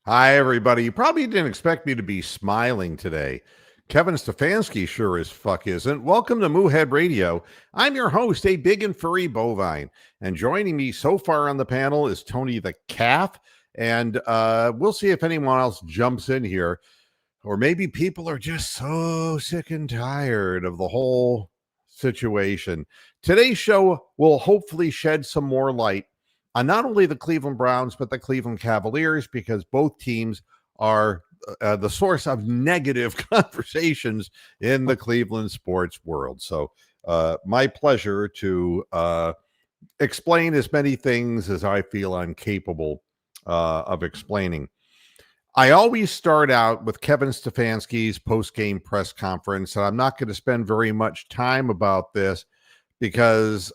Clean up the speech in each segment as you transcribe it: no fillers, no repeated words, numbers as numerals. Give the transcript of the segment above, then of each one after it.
Hi, everybody. You probably didn't expect me to be smiling today. Kevin Stefanski sure as fuck isn't. Welcome to Moohead Radio. I'm your host, a big and furry bovine. And joining me so far on the panel is Tony the Calf. And we'll see if anyone else jumps in here. Or maybe people are just so sick and tired of the whole situation. Today's show will hopefully shed some more light on not only the Cleveland Browns, but the Cleveland Cavaliers, because both teams are the source of negative conversations in the Cleveland sports world. So my pleasure to explain as many things as I feel I'm capable of explaining. I always start out with Kevin Stefanski's post-game press conference, and I'm not going to spend very much time about this because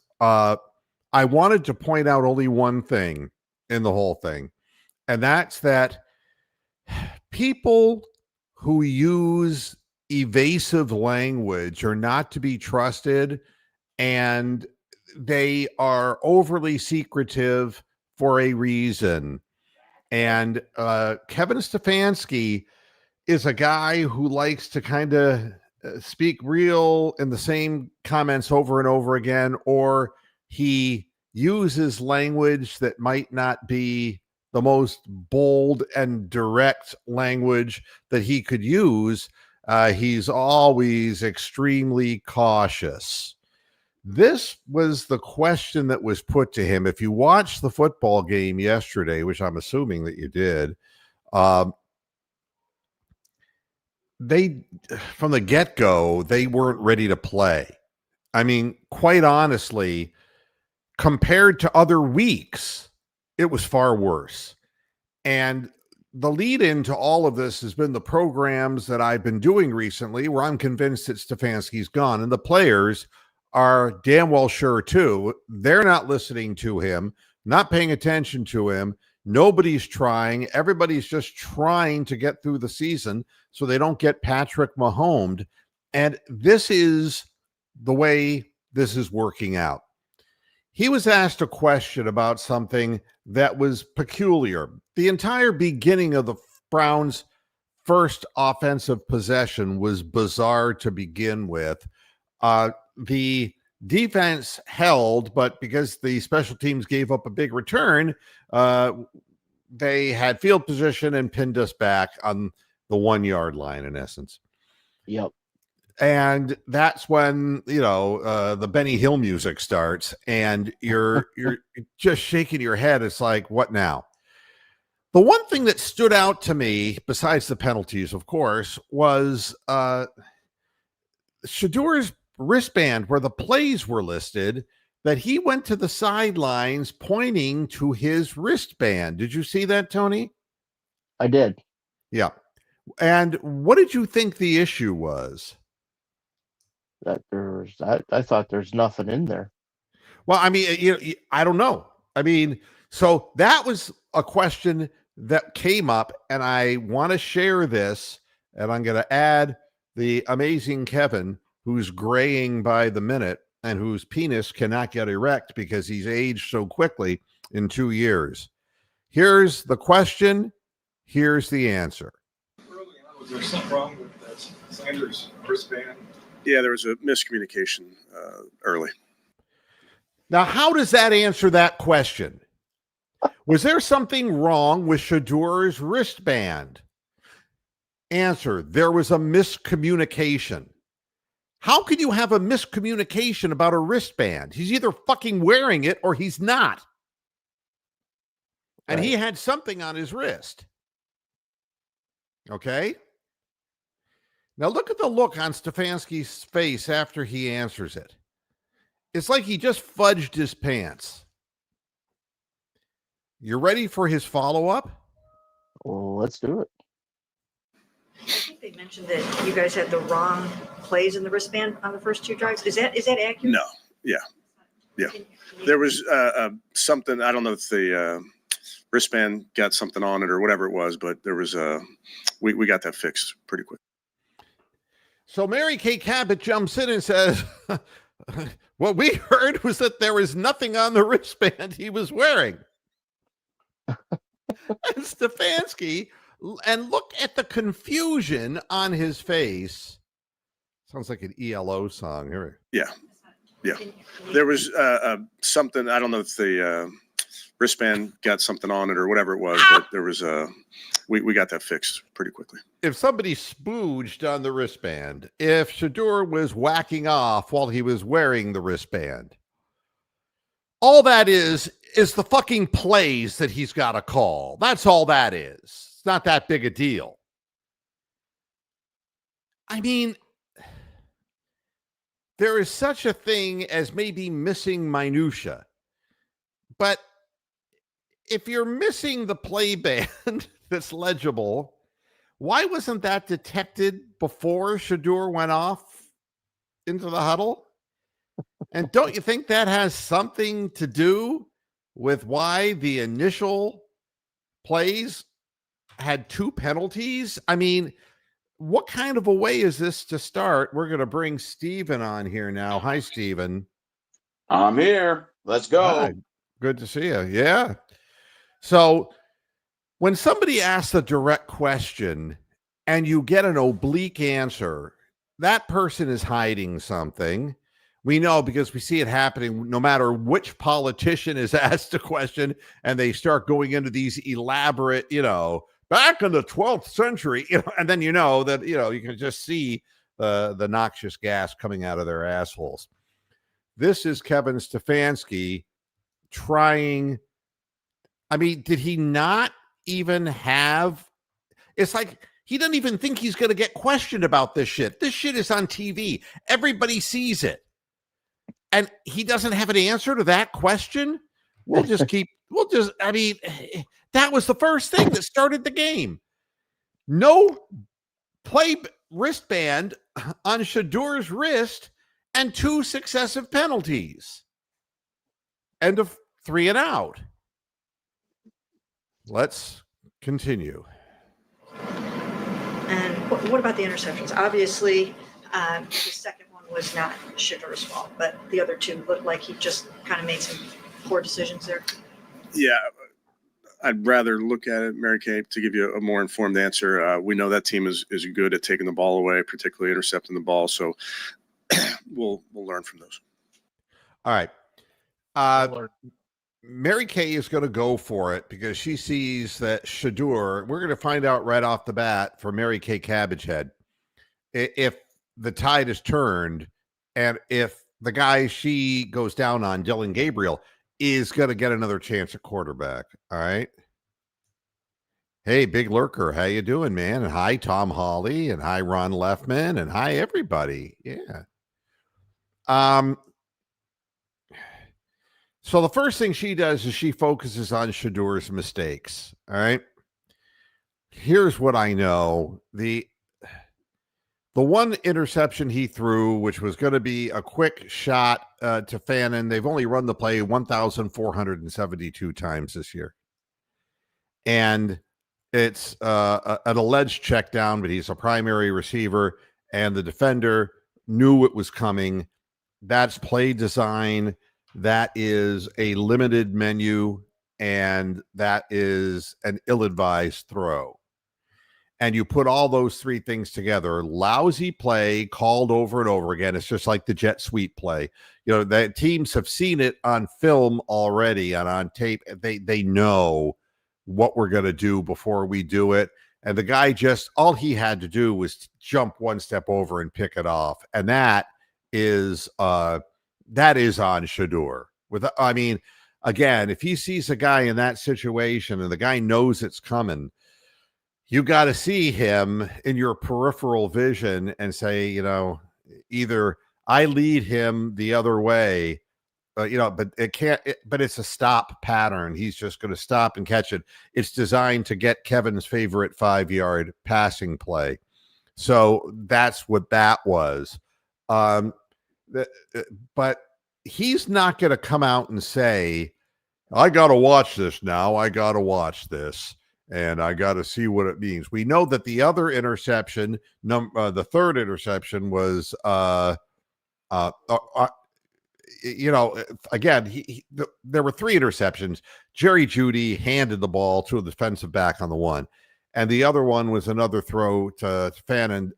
I wanted to point out only one thing in the whole thing, and that's that people who use evasive language are not to be trusted, and they are overly secretive for a reason. And Kevin Stefanski is a guy who likes to kind of speak real in the same comments over and over again, or he uses language that might not be the most bold and direct language that he could use. He's always extremely cautious. This was the question that was put to him. If you watched the football game yesterday, which I'm assuming that you did, they, from the get-go, they weren't ready to play. I mean, quite honestly, compared to other weeks, it was far worse. And the lead into all of this has been the programs that I've been doing recently, where I'm convinced that Stefanski's gone, and the players are damn well sure too. They're not listening to him, not paying attention to him. Nobody's trying. Everybody's just trying to get through the season so they don't get Patrick Mahomes. And this is the way this is working out. He was asked a question about something that was peculiar. The entire beginning of the Browns' first offensive possession was bizarre to begin with. The defense held, but because the special teams gave up a big return, they had field position and pinned us back on the 1 yard line, in essence. Yep. And that's when, the Benny Hill music starts and you're just shaking your head. It's like, what now? The one thing that stood out to me, besides the penalties, of course, was Shadur's wristband, where the plays were listed, that he went to the sidelines pointing to his wristband. Did you see that, Tony? I did. Yeah. And what did you think the issue was? I thought there's nothing in there. Well, I mean, I don't know. I mean, so that was a question that came up, and I want to share this, and I'm going to add the amazing Kevin, who's graying by the minute and whose penis cannot get erect because he's aged so quickly in 2 years. Here's the question. Here's the answer. Early on, was there something wrong with Sanders' wristband? Yeah, there was a miscommunication early. Now, how does that answer that question? Was there something wrong with Shadur's wristband? Answer, there was a miscommunication. How can you have a miscommunication about a wristband? He's either fucking wearing it or he's not. And he had something on his wrist. Okay? Now look at the look on Stefanski's face after he answers it. It's like he just fudged his pants. You ready for his follow-up? Well, let's do it. I think they mentioned that you guys had the wrong plays in the wristband on the first two drives. Is that accurate? No. Yeah. There was something. I don't know if the wristband got something on it or whatever it was, but there was we got that fixed pretty quick. So Mary Kay Cabot jumps in and says, what we heard was that there was nothing on the wristband he was wearing. And Stefanski, and look at the confusion on his face. Sounds like an ELO song. Here. Yeah. There was something, I don't know if the wristband got something on it or whatever it was, but there was we got that fixed pretty quickly. If somebody spooged on the wristband, if Shedeur was whacking off while he was wearing the wristband, all that is the fucking plays that he's got to call. That's all that is. It's not that big a deal. I mean, there is such a thing as maybe missing minutia. But if you're missing the play band that's legible, why wasn't that detected before Shedeur went off into the huddle? And don't you think that has something to do with why the initial plays had 2 penalties? I mean, what kind of a way is this to start? We're going to bring Steven on here now. Hi, Steven. I'm here. Let's go. Hi. Good to see you. Yeah. So when somebody asks a direct question and you get an oblique answer, that person is hiding something. We know because we see it happening no matter which politician is asked a question and they start going into these elaborate, back in the 12th century, and then that, you can just see the noxious gas coming out of their assholes. This is Kevin Stefanski trying. I mean, did he not even have, it's like he doesn't even think he's going to get questioned about this shit. This shit is on TV. Everybody sees it. And he doesn't have an answer to that question. That was the first thing that started the game. No play wristband on Shedeur's wrist and 2 successive penalties. End of 3 and out. Let's continue. And what about the interceptions? Obviously, the second one was not Shedeur's fault, but the other 2 looked like he just kind of made some poor decisions there. Yeah, I'd rather look at it, Mary Kay, to give you a more informed answer. We know that team is good at taking the ball away, particularly intercepting the ball. So we'll learn from those. All right. Mary Kay is going to go for it because she sees that Shedeur, we're going to find out right off the bat for Mary Kay Cabbagehead, if the tide is turned and if the guy she goes down on, Dylan Gabriel, is going to get another chance at quarterback. All right. Hey, Big Lurker, how you doing, man? And hi, Tom Hawley, and hi, Ron Leffman, and hi, everybody. Yeah. So the first thing she does is she focuses on Shedeur's mistakes. All right. Here's what I know. The one interception he threw, which was going to be a quick shot to Fannin, they've only run the play 1,472 times this year. And it's an alleged check down, but he's a primary receiver, and the defender knew it was coming. That's play design. That is a limited menu, and that is an ill-advised throw. And you put all those 3 things together, lousy play called over and over again. It's just like the jet sweep play. The teams have seen it on film already and on tape. They know what we're going to do before we do it. And the guy all he had to do was jump 1 step over and pick it off. And that is on Shedeur. Again, if he sees a guy in that situation and the guy knows it's coming, you got to see him in your peripheral vision and say, either I lead him the other way, but it can't, but it's a stop pattern. He's just going to stop and catch it. It's designed to get Kevin's favorite 5-yard passing play. So that's what that was. But he's not going to come out and say, I got to watch this now. I got to watch this. And I got to see what it means. We know that the other interception, the third interception, was again, there were 3 interceptions. Jerry Jeudy handed the ball to a defensive back on the one, and the other one was another throw to Fannin,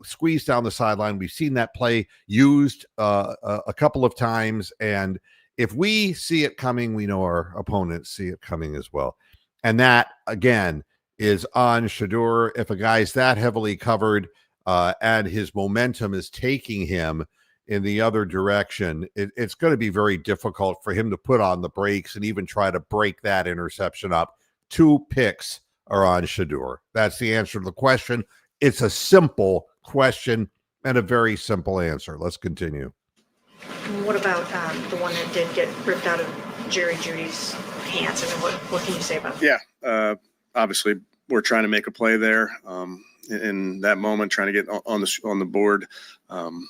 squeezed down the sideline. We've seen that play used a couple of times, and if we see it coming, we know our opponents see it coming as well. And that, again, is on Shedeur. If a guy's that heavily covered and his momentum is taking him in the other direction, it's going to be very difficult for him to put on the brakes and even try to break that interception up. 2 picks are on Shedeur. That's the answer to the question. It's a simple question and a very simple answer. Let's continue. What about the one that did get ripped out of Jerry Judy's hands? I mean, what can you say about that? Yeah, obviously we're trying to make a play there. In that moment, trying to get on the board,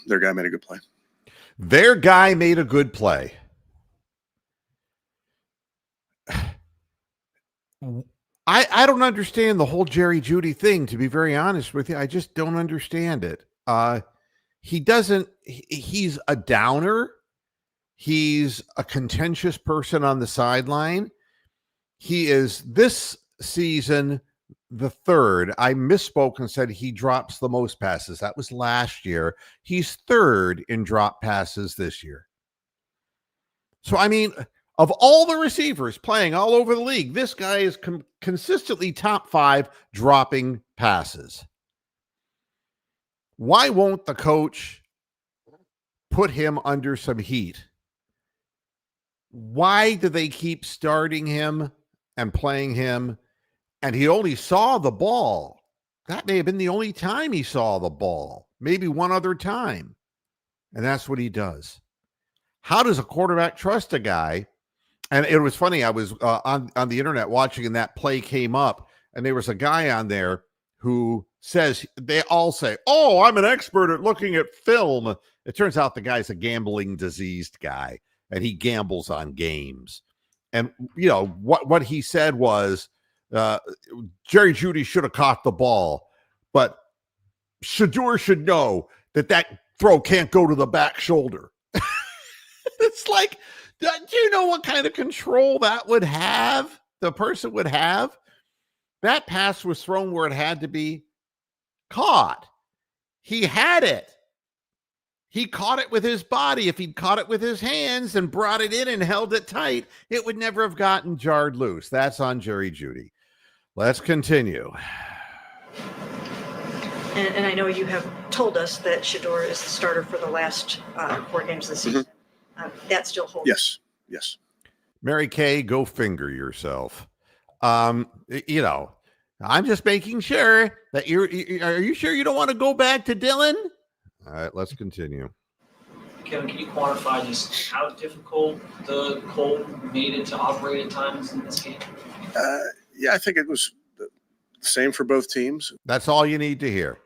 their guy made a good play. Their guy made a good play. I don't understand the whole Jerry Jeudy thing, to be very honest with you. I just don't understand it. He's a downer. He's a contentious person on the sideline. He is this season the 3rd. I misspoke and said he drops the most passes. That was last year. He's 3rd in drop passes this year. So, I mean, of all the receivers playing all over the league, this guy is consistently top 5 dropping passes. Why won't the coach put him under some heat? Why do they keep starting him and playing him? And he only saw the ball. That may have been the only time he saw the ball. Maybe one other time. And that's what he does. How does a quarterback trust a guy? And it was funny. I was on the internet watching, and that play came up, and there was a guy on there who says, they all say, "Oh, I'm an expert at looking at film." It turns out the guy's a gambling diseased guy, and he gambles on games. And, what he said was, Jerry Jeudy should have caught the ball, but Shedeur should know that throw can't go to the back shoulder. It's like, do you know what kind of control that would have? The person would have. That pass was thrown where it had to be caught. He had it. He caught it with his body. If he'd caught it with his hands and brought it in and held it tight, it would never have gotten jarred loose. That's on Jerry Jeudy. Let's continue. And I know you have told us that Shedeur is the starter for the last 4 games of the season. That still holds. Yes. Mary Kay, go finger yourself. I'm just making sure that are you sure you don't want to go back to Dylan? All right, let's continue. Kevin, can you quantify just how difficult the cold made it to operate at times in this game? Yeah, I think it was the same for both teams. That's all you need to hear.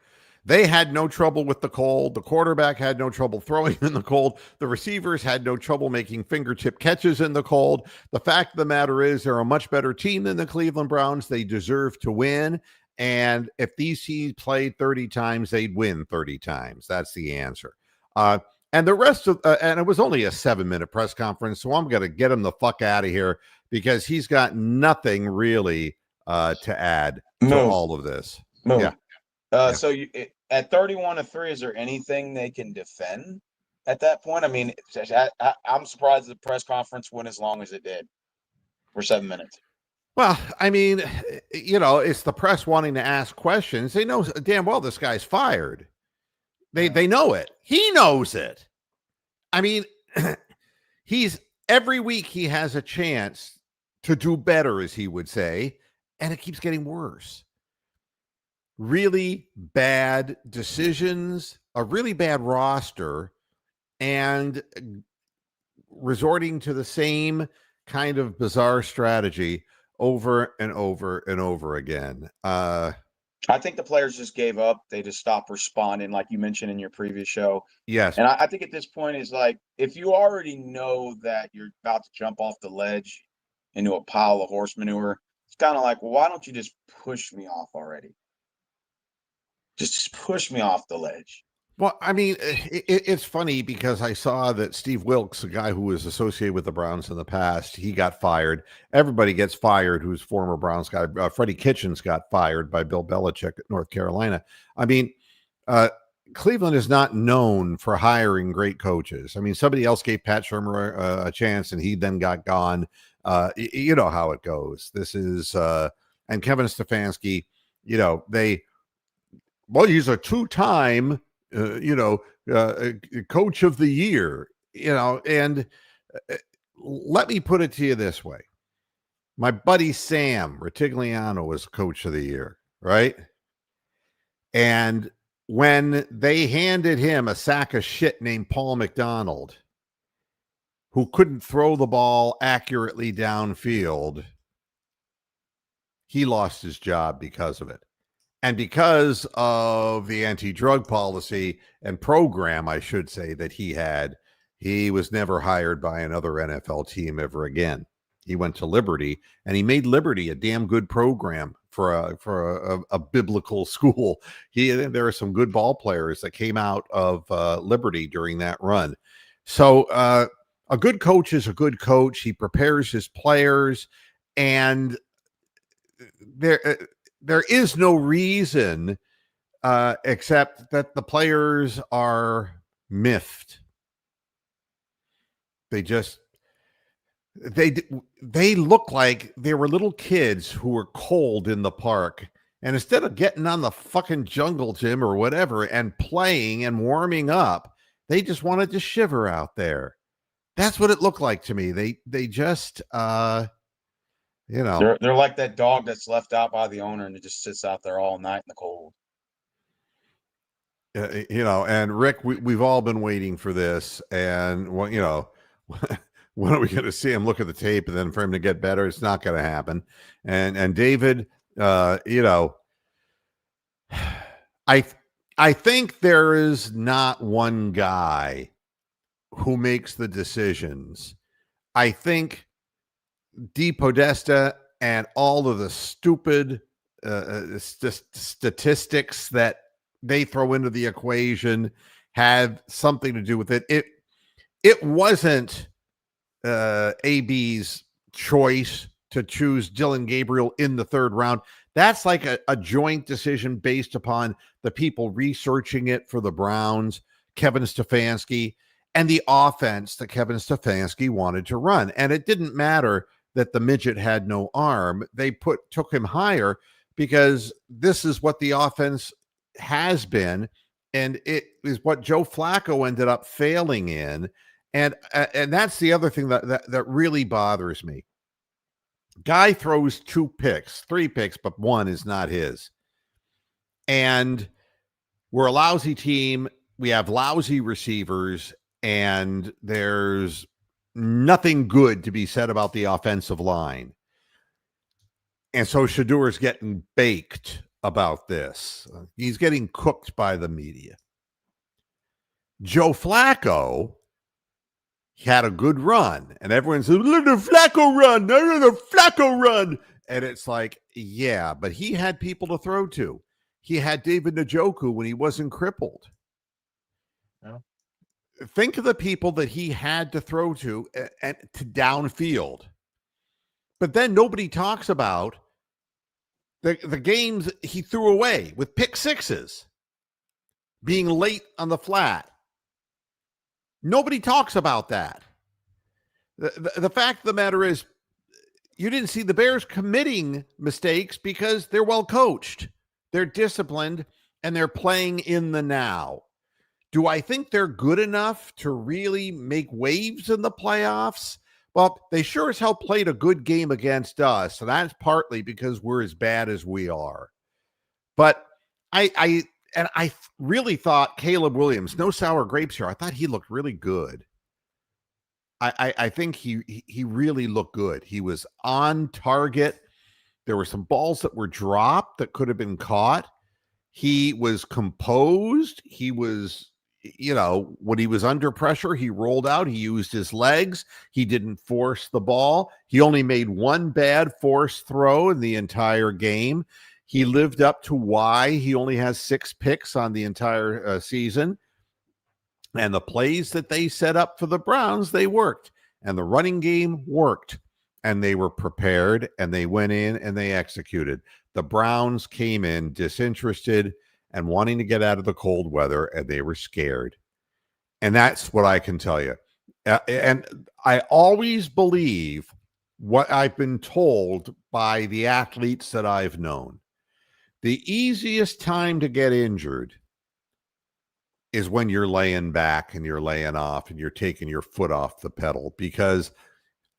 They had no trouble with the cold. The quarterback had no trouble throwing in the cold. The receivers had no trouble making fingertip catches in the cold. The fact of the matter is they're a much better team than the Cleveland Browns. They deserve to win. And if these teams played 30 times, they'd win 30 times. That's the answer. And the rest of, and it was only a 7-minute press conference, so I'm going to get him the fuck out of here because he's got nothing really to add to all of this. Yeah. So at 31-3, is there anything they can defend at that point? I mean, I'm surprised the press conference went as long as it did for 7 minutes. Well, I mean, it's the press wanting to ask questions. They know damn well this guy's fired. They know it. He knows it. I mean, every week he has a chance to do better, as he would say, and it keeps getting worse. Really bad decisions, a really bad roster, and resorting to the same kind of bizarre strategy over and over and over again. I think the players just gave up. They just stopped responding, like you mentioned in your previous show. Yes. And I think at this point is like, if you already know that you're about to jump off the ledge into a pile of horse manure, it's kind of like, well, why don't you just push me off already? Just push me off the ledge. Well, I mean, it's funny because I saw that Steve Wilkes, a guy who was associated with the Browns in the past, he got fired. Everybody gets fired who's former Browns guy. Freddie Kitchens got fired by Bill Belichick at North Carolina. I mean, uh, Cleveland is not known for hiring great coaches. I mean, somebody else gave Pat Shermer a chance and he then got gone. You know how it goes. This is, and Kevin Stefanski, he's a two-time coach of the year, and let me put it to you this way. My buddy Sam Ritigliano was coach of the year, right? And when they handed him a sack of shit named Paul McDonald, who couldn't throw the ball accurately downfield, he lost his job because of it. And because of the anti-drug policy and program, I should say, that he had, he was never hired by another NFL team ever again. He went to Liberty, and he made Liberty a damn good program for a biblical school. There are some good ball players that came out of Liberty during that run. So a good coach is a good coach. He prepares his players, and there is no reason except that the players are miffed. They look like they were little kids who were cold in the park. And instead of getting on the fucking jungle gym or whatever and playing and warming up, they just wanted to shiver out there. That's what it looked like to me. They just They're like that dog that's left out by the owner and it just sits out there all night in the cold. And Rick, we've all been waiting for this, and when are we going to see him look at the tape and then for him to get better? It's not going to happen. And David, I think there is not one guy who makes the decisions. I think DePodesta and all of the stupid statistics that they throw into the equation have something to do with it. It wasn't AB's choice to choose Dylan Gabriel in the third round. That's like a joint decision based upon the people researching it for the Browns, Kevin Stefanski, and the offense that Kevin Stefanski wanted to run. And it didn't matter that the midget had no arm. They took him higher because this is what the offense has been, and it is what Joe Flacco ended up failing in. And that's the other thing that really bothers me. Guy throws 3 picks, but one is not his. And we're a lousy team. We have lousy receivers, and there's nothing good to be said about the offensive line. And so Shadur's getting baked about this. He's getting cooked by the media. Joe Flacco had a good run, and everyone said, "Look at the Flacco run! Look at the Flacco run!" And it's like, yeah, but he had people to throw to. He had David Njoku when he wasn't crippled. Yeah. Think of the people that he had to throw to and to downfield. But then nobody talks about the games he threw away with pick sixes, being late on the flat. Nobody talks about that. The fact of the matter is, you didn't see the Bears committing mistakes because they're well coached, they're disciplined, and they're playing in the now. Do I think they're good enough to really make waves in the playoffs? Well, they sure as hell played a good game against us, so that's partly because we're as bad as we are. But I really thought Caleb Williams, no sour grapes here, I thought he looked really good. I think he really looked good. He was on target. There were some balls that were dropped that could have been caught. He was composed. He was, when he was under pressure, he rolled out. He used his legs. He didn't force the ball. He only made one bad forced throw in the entire game. He lived up to why he only has 6 picks on the entire season. And the plays that they set up for the Browns, they worked. And the running game worked. And they were prepared, and they went in and they executed. The Browns came in disinterested and wanting to get out of the cold weather, and they were scared. And that's what I can tell you. And I always believe what I've been told by the athletes that I've known. The easiest time to get injured is when you're laying back and you're laying off and you're taking your foot off the pedal, because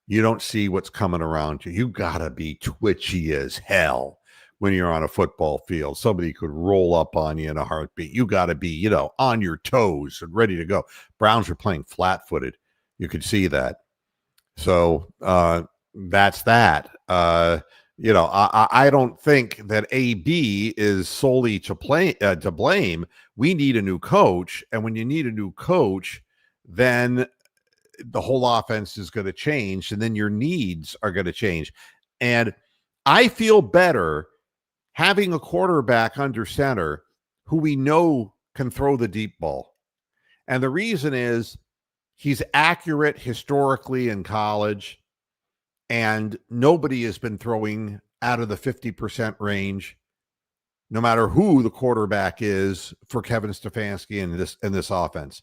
you don't see what's coming around you. You got to be twitchy as hell when you're on a football field. Somebody could roll up on you in a heartbeat. You got to be, on your toes and ready to go. Browns are playing flat-footed. You could see that. So that's that. I don't think that AB is solely to blame. We need a new coach. And when you need a new coach, then the whole offense is going to change, and then your needs are going to change. And I feel better having a quarterback under center who we know can throw the deep ball. And the reason is he's accurate historically in college, and nobody has been throwing out of the 50% range, no matter who the quarterback is for Kevin Stefanski in this offense.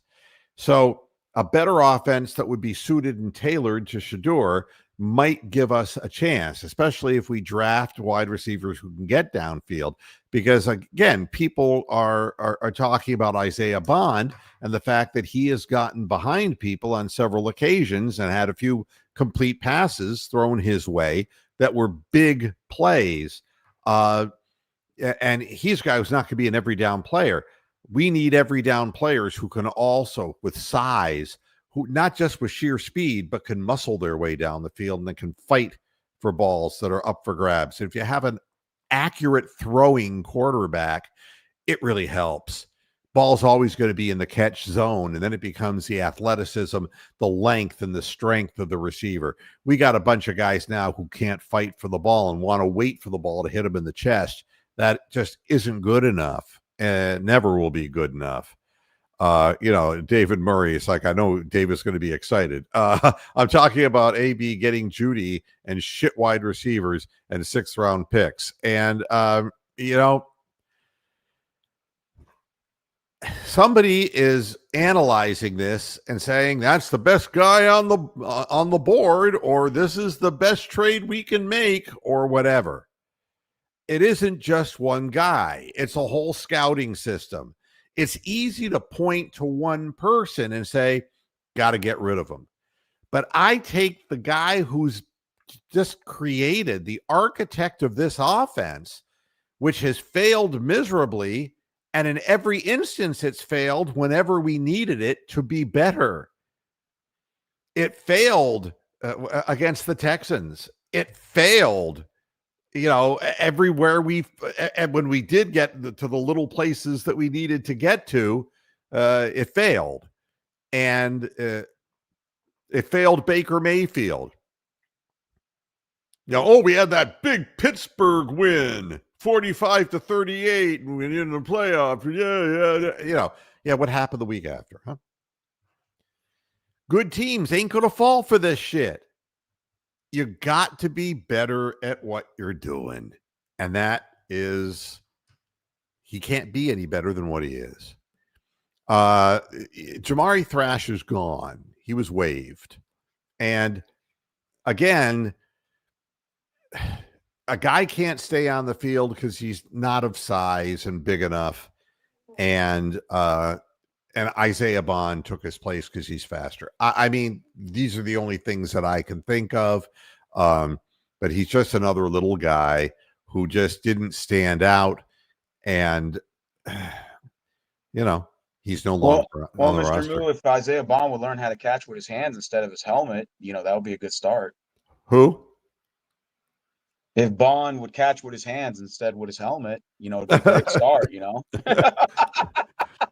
So a better offense that would be suited and tailored to Shedeur might give us a chance, especially if we draft wide receivers who can get downfield. Because, again, people are talking about Isaiah Bond and the fact that he has gotten behind people on several occasions and had a few complete passes thrown his way that were big plays. And he's a guy who's not going to be an every down player. We need every down players who can also, with size, who not just with sheer speed, but can muscle their way down the field and then can fight for balls that are up for grabs. If you have an accurate throwing quarterback, it really helps. Ball's always going to be in the catch zone, and then it becomes the athleticism, the length, and the strength of the receiver. We got a bunch of guys now who can't fight for the ball and want to wait for the ball to hit them in the chest. That just isn't good enough. And never will be good enough. David Murray, it's like, I know David's going to be excited. I'm talking about AB getting Judy and shit wide receivers and 6th round picks. And, somebody is analyzing this and saying that's the best guy on the board, or this is the best trade we can make, or whatever. It isn't just one guy. It's a whole scouting system. It's easy to point to one person and say, got to get rid of him. But I take the guy who's just created the architect of this offense, which has failed miserably. And in every instance, it's failed whenever we needed it to be better. It failed against the Texans. It failed everywhere when we did get to the little places that we needed to get to, it failed. And it failed Baker Mayfield. We had that big Pittsburgh win, 45-38, and we in the playoff. Yeah. What happened the week after, huh? Good teams ain't going to fall for this shit. You got to be better at what you're doing. And that is, he can't be any better than what he is. Jamari Thrash is gone. He was waived. And again, a guy can't stay on the field because he's not of size and big enough. And Isaiah Bond took his place because he's faster. I mean, these are the only things that I can think of. But he's just another little guy who just didn't stand out. And, he's no longer on the Mr. roster. Moo, if Isaiah Bond would learn how to catch with his hands instead of his helmet, that would be a good start. Who? If Bond would catch with his hands instead with his helmet, it'd be a great start,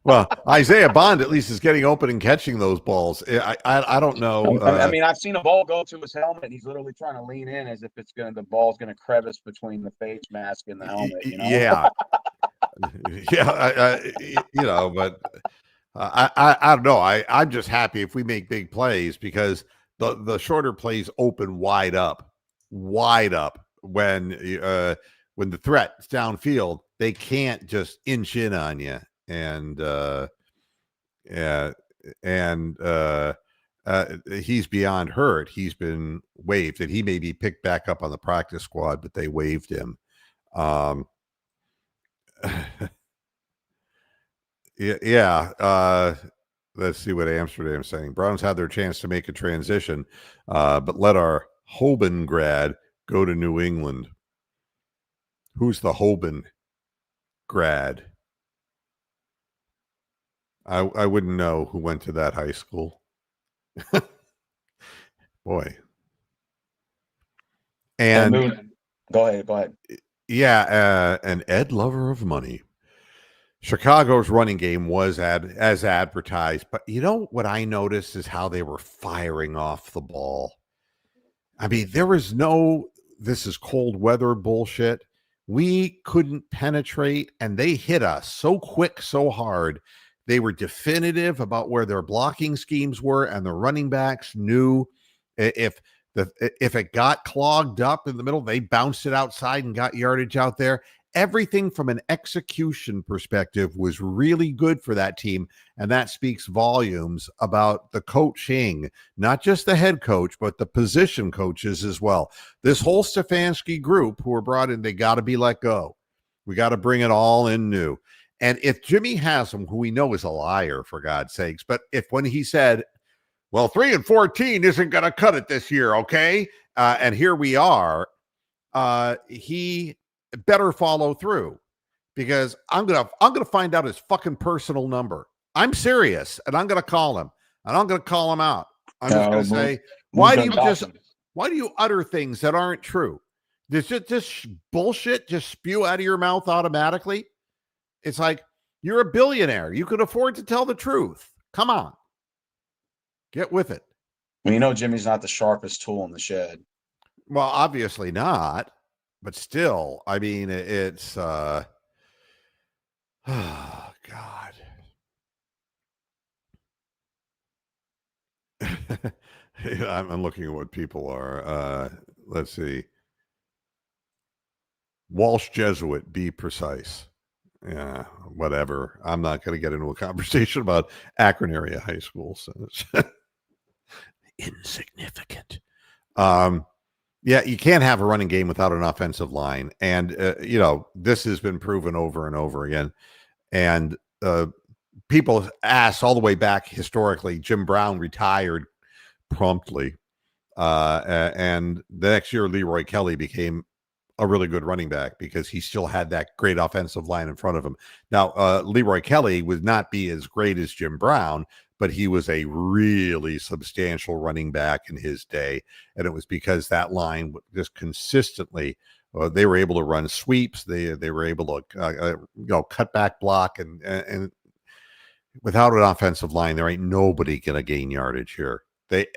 Well, Isaiah Bond at least is getting open and catching those balls. I don't know. I've seen a ball go to his helmet, and he's literally trying to lean in as if the ball's going to crevice between the face mask and the helmet. Yeah. Yeah. But I don't know. I'm just happy if we make big plays because the shorter plays open wide up when the threat's downfield. They can't just inch in on you yeah, and he's beyond hurt. He's been waived, and he may be picked back up on the practice squad, but they waived him. Um, yeah. Let's see what Amsterdam's saying. Browns had their chance to make a transition, but let our Hoban grad go to New England. Who's the Hoban grad? I wouldn't know who went to that high school. Boy. And go ahead. Yeah, an Ed lover of money. Chicago's running game was as advertised, but you know what I noticed is how they were firing off the ball. I mean, there was no this is cold weather bullshit. We couldn't penetrate, and they hit us so quick, so hard. They were definitive about where their blocking schemes were, and the running backs knew if if it got clogged up in the middle, they bounced it outside and got yardage out there. Everything from an execution perspective was really good for that team. And that speaks volumes about the coaching, not just the head coach, but the position coaches as well. This whole Stefanski group who were brought in, they got to be let go. We got to bring it all in new. And if Jimmy Haslam, who we know is a liar, for God's sakes, but if when he said, well, 3-14 isn't going to cut it this year, okay? And here we are, he better follow through because I'm gonna find out his fucking personal number. I'm serious, and I'm gonna call him, and I'm gonna call him out. I'm just gonna say, why do you utter things that aren't true? Does this bullshit just spew out of your mouth automatically? It's like you're a billionaire. You could afford to tell the truth. Come on, get with it. Well, you know, Jimmy's not the sharpest tool in the shed. Well, obviously not. But still, I mean, it's oh God. I'm looking at what people are. Let's see. Walsh Jesuit, be precise. Yeah, whatever. I'm not going to get into a conversation about Akron area high school. So it's insignificant. Yeah, you can't have a running game without an offensive line. And, this has been proven over and over again. And people asked all the way back historically, Jim Brown retired promptly. And the next year, Leroy Kelly became a really good running back because he still had that great offensive line in front of him. Now, Leroy Kelly would not be as great as Jim Brown, but he was a really substantial running back in his day. And it was because that line just consistently, they were able to run sweeps. They were able to, cut back block. And without an offensive line, there ain't nobody going to gain yardage here.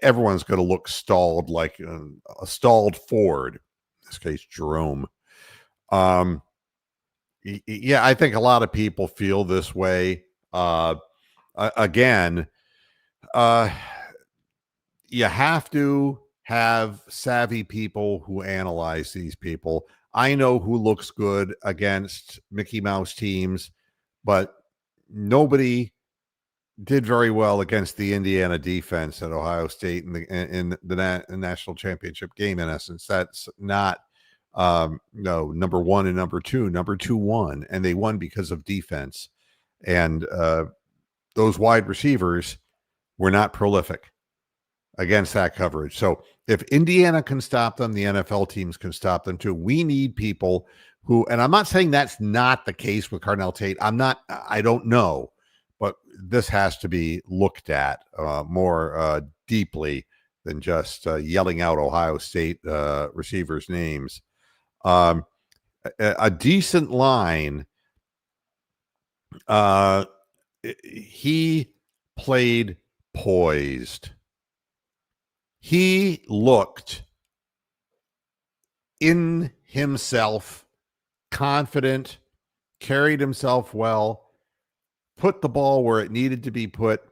Everyone's going to look stalled like a stalled Ford. In this case, Jerome. Yeah, I think a lot of people feel this way. Again, you have to have savvy people who analyze these people. I know who looks good against Mickey Mouse teams, but nobody did very well against the Indiana defense at Ohio State in the national championship game. In essence, that's not number one and number two. Number two won, and they won because of defense. And those wide receivers were not prolific against that coverage. So if Indiana can stop them, the NFL teams can stop them too. We need people who, and I'm not saying that's not the case with Carnell Tate. I don't know, but this has to be looked at more deeply than just yelling out Ohio State receivers' names. A decent line. He played poised. He looked in himself, confident, carried himself well. put the ball where it needed to be put.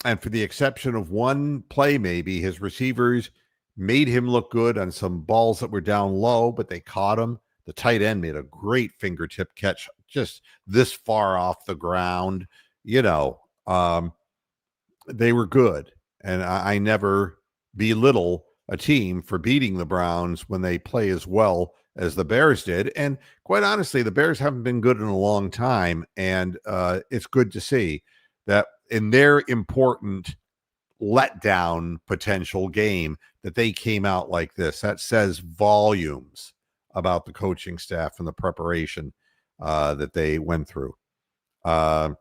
And for the exception of one play, maybe his receivers made him look good on some balls that were down low, but they caught him. The tight end made a great fingertip catch just this far off the ground. You know, they were good. And I never belittle a team for beating the Browns when they play as well as the Bears did. And quite honestly, the Bears haven't been good in a long time. And it's good to see that in their important letdown potential game that they came out like this. That says volumes about the coaching staff and the preparation that they went through. Have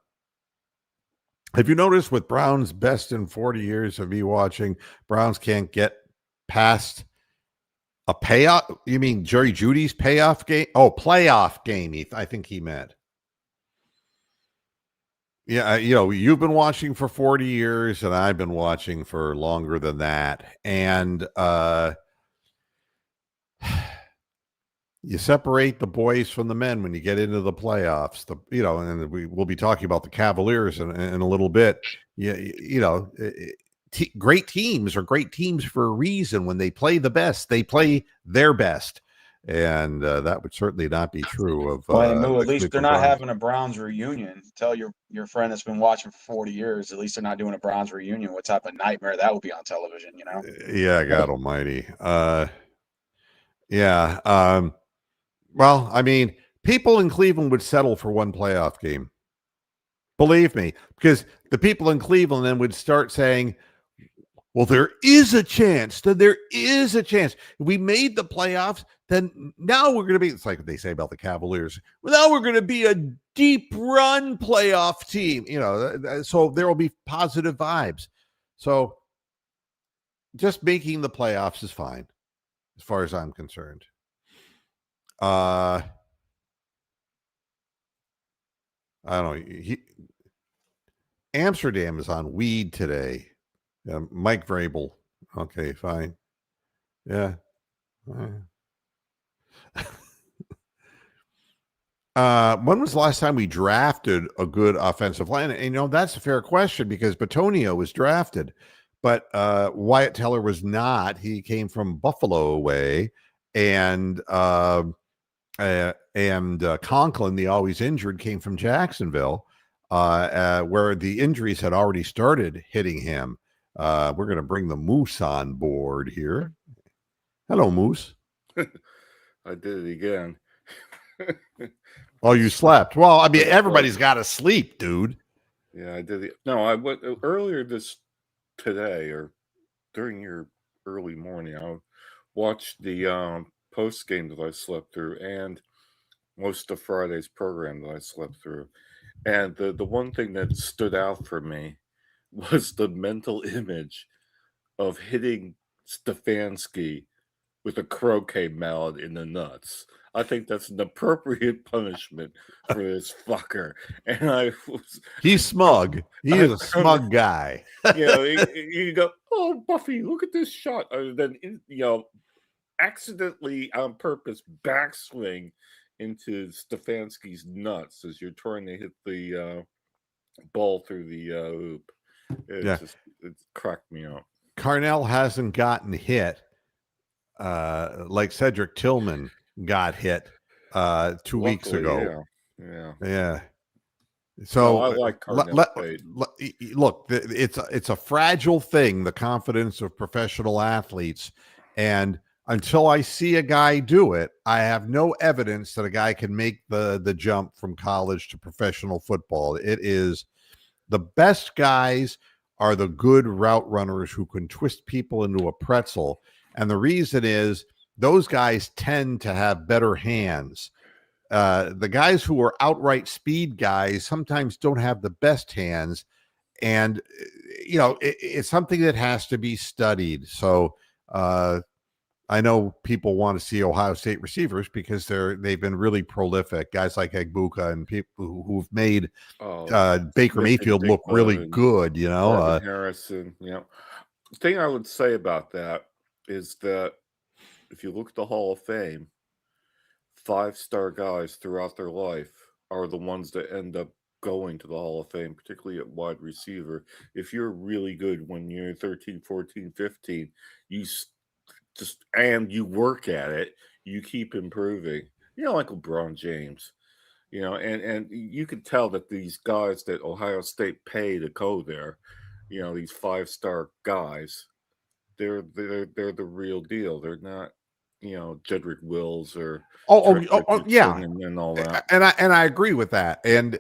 you noticed with Browns best in 40 years of me watching, Browns can't get past a payoff? You mean Jerry Judy's payoff game? Oh, playoff game. I think he meant. Yeah, you've been watching for 40 years and I've been watching for longer than that. And you separate the boys from the men when you get into the playoffs. And we'll be talking about the Cavaliers in a little bit. Great teams are great teams for a reason. When they play the best, they play their best. And that would certainly not be true of. Well, at least they're not Browns. having a Browns reunion. Tell your friend that's been watching for 40 years. At least they're not doing a Browns reunion. What type of nightmare that would be on television? Yeah, God Almighty. Yeah. Well, I mean, people in Cleveland would settle for one playoff game. Believe me, because the people in Cleveland then would start saying, well, there is a chance. Then there is a chance. If we made the playoffs, then now we're going to be, it's like what they say about the Cavaliers. Well, now we're going to be a deep run playoff team. So there will be positive vibes. So just making the playoffs is fine, as far as I'm concerned. I don't know. Amsterdam is on weed today. Mike Vrabel. Okay, fine. Yeah. When was the last time we drafted a good offensive line? And that's a fair question because Batonio was drafted, but Wyatt Teller was not. He came from Buffalo way, and Conklin, the always injured, came from Jacksonville, where the injuries had already started hitting him. We're going to bring the Moose on board here. Hello, Moose. I did it again. Oh, you slept. Well, I mean, everybody's got to sleep, dude. Yeah, I did it. No, I went earlier today or during your early morning. I watched the post game that I slept through and most of Friday's program that I slept through. And the one thing that stood out for me was the mental image of hitting Stefanski with a croquet mallet in the nuts. I think that's an appropriate punishment for this fucker. And he's smug. He is a smug guy. You go, oh, Buffy, look at this shot. Then, accidentally on purpose backswing into Stefanski's nuts as you're trying to hit the ball through the hoop. It cracked me up. Carnell hasn't gotten hit like Cedric Tillman got hit 2 weeks ago. Yeah. So I like Carnell. Look, it's a fragile thing, the confidence of professional athletes, and until I see a guy do it, I have no evidence that a guy can make the jump from college to professional football. It is the best guys are the good route runners who can twist people into a pretzel. And the reason is those guys tend to have better hands. The guys who are outright speed guys sometimes don't have the best hands. And, it's something that has to be studied. So I know people want to see Ohio State receivers because they've been really prolific. Guys like Egbuka and people who've made Baker Mayfield look really good, Harrison, The thing I would say about that is that if you look at the Hall of Fame, 5-star guys throughout their life are the ones that end up going to the Hall of Fame, particularly at wide receiver. If you're really good when you're 13, 14, 15, you and you work at it, you keep improving. Like LeBron James. And you can tell that these guys that Ohio State pay to go there, these 5-star guys, they're the real deal. They're not, Jedrick Wills or Trent Yeah, Richardson and all that. and I agree with that. And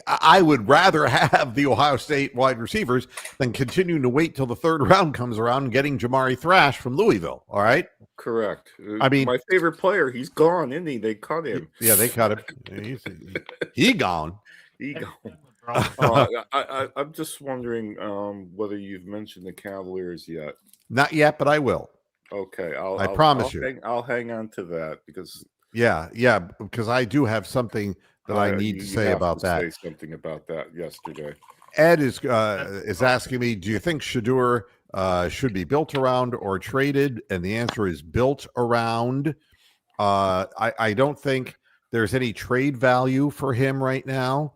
I would rather have the Ohio State wide receivers than continuing to wait till the third round comes around and getting Jamari Thrash from Louisville. All right. Correct. I mean, my favorite player, he's gone, isn't he? They cut him. Yeah, they cut him. He gone. He gone. I'm just wondering whether you've mentioned the Cavaliers yet. Not yet, but I will. Okay, I promise you. I'll hang on to that because because I do have something that I need to say about that. Say something about that yesterday. Ed is asking me, do you think Shedeur should be built around or traded? And the answer is built around. I don't think there's any trade value for him right now.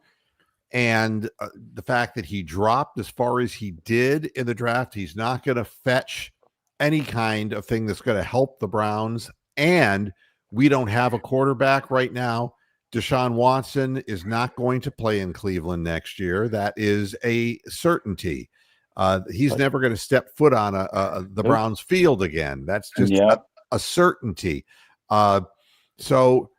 And the fact that he dropped as far as he did in the draft, he's not going to fetch any kind of thing that's going to help the Browns. And we don't have a quarterback right now. Deshaun Watson is not going to play in Cleveland next year. That is a certainty. He's never going to step foot on the Browns field again. That's just a certainty. So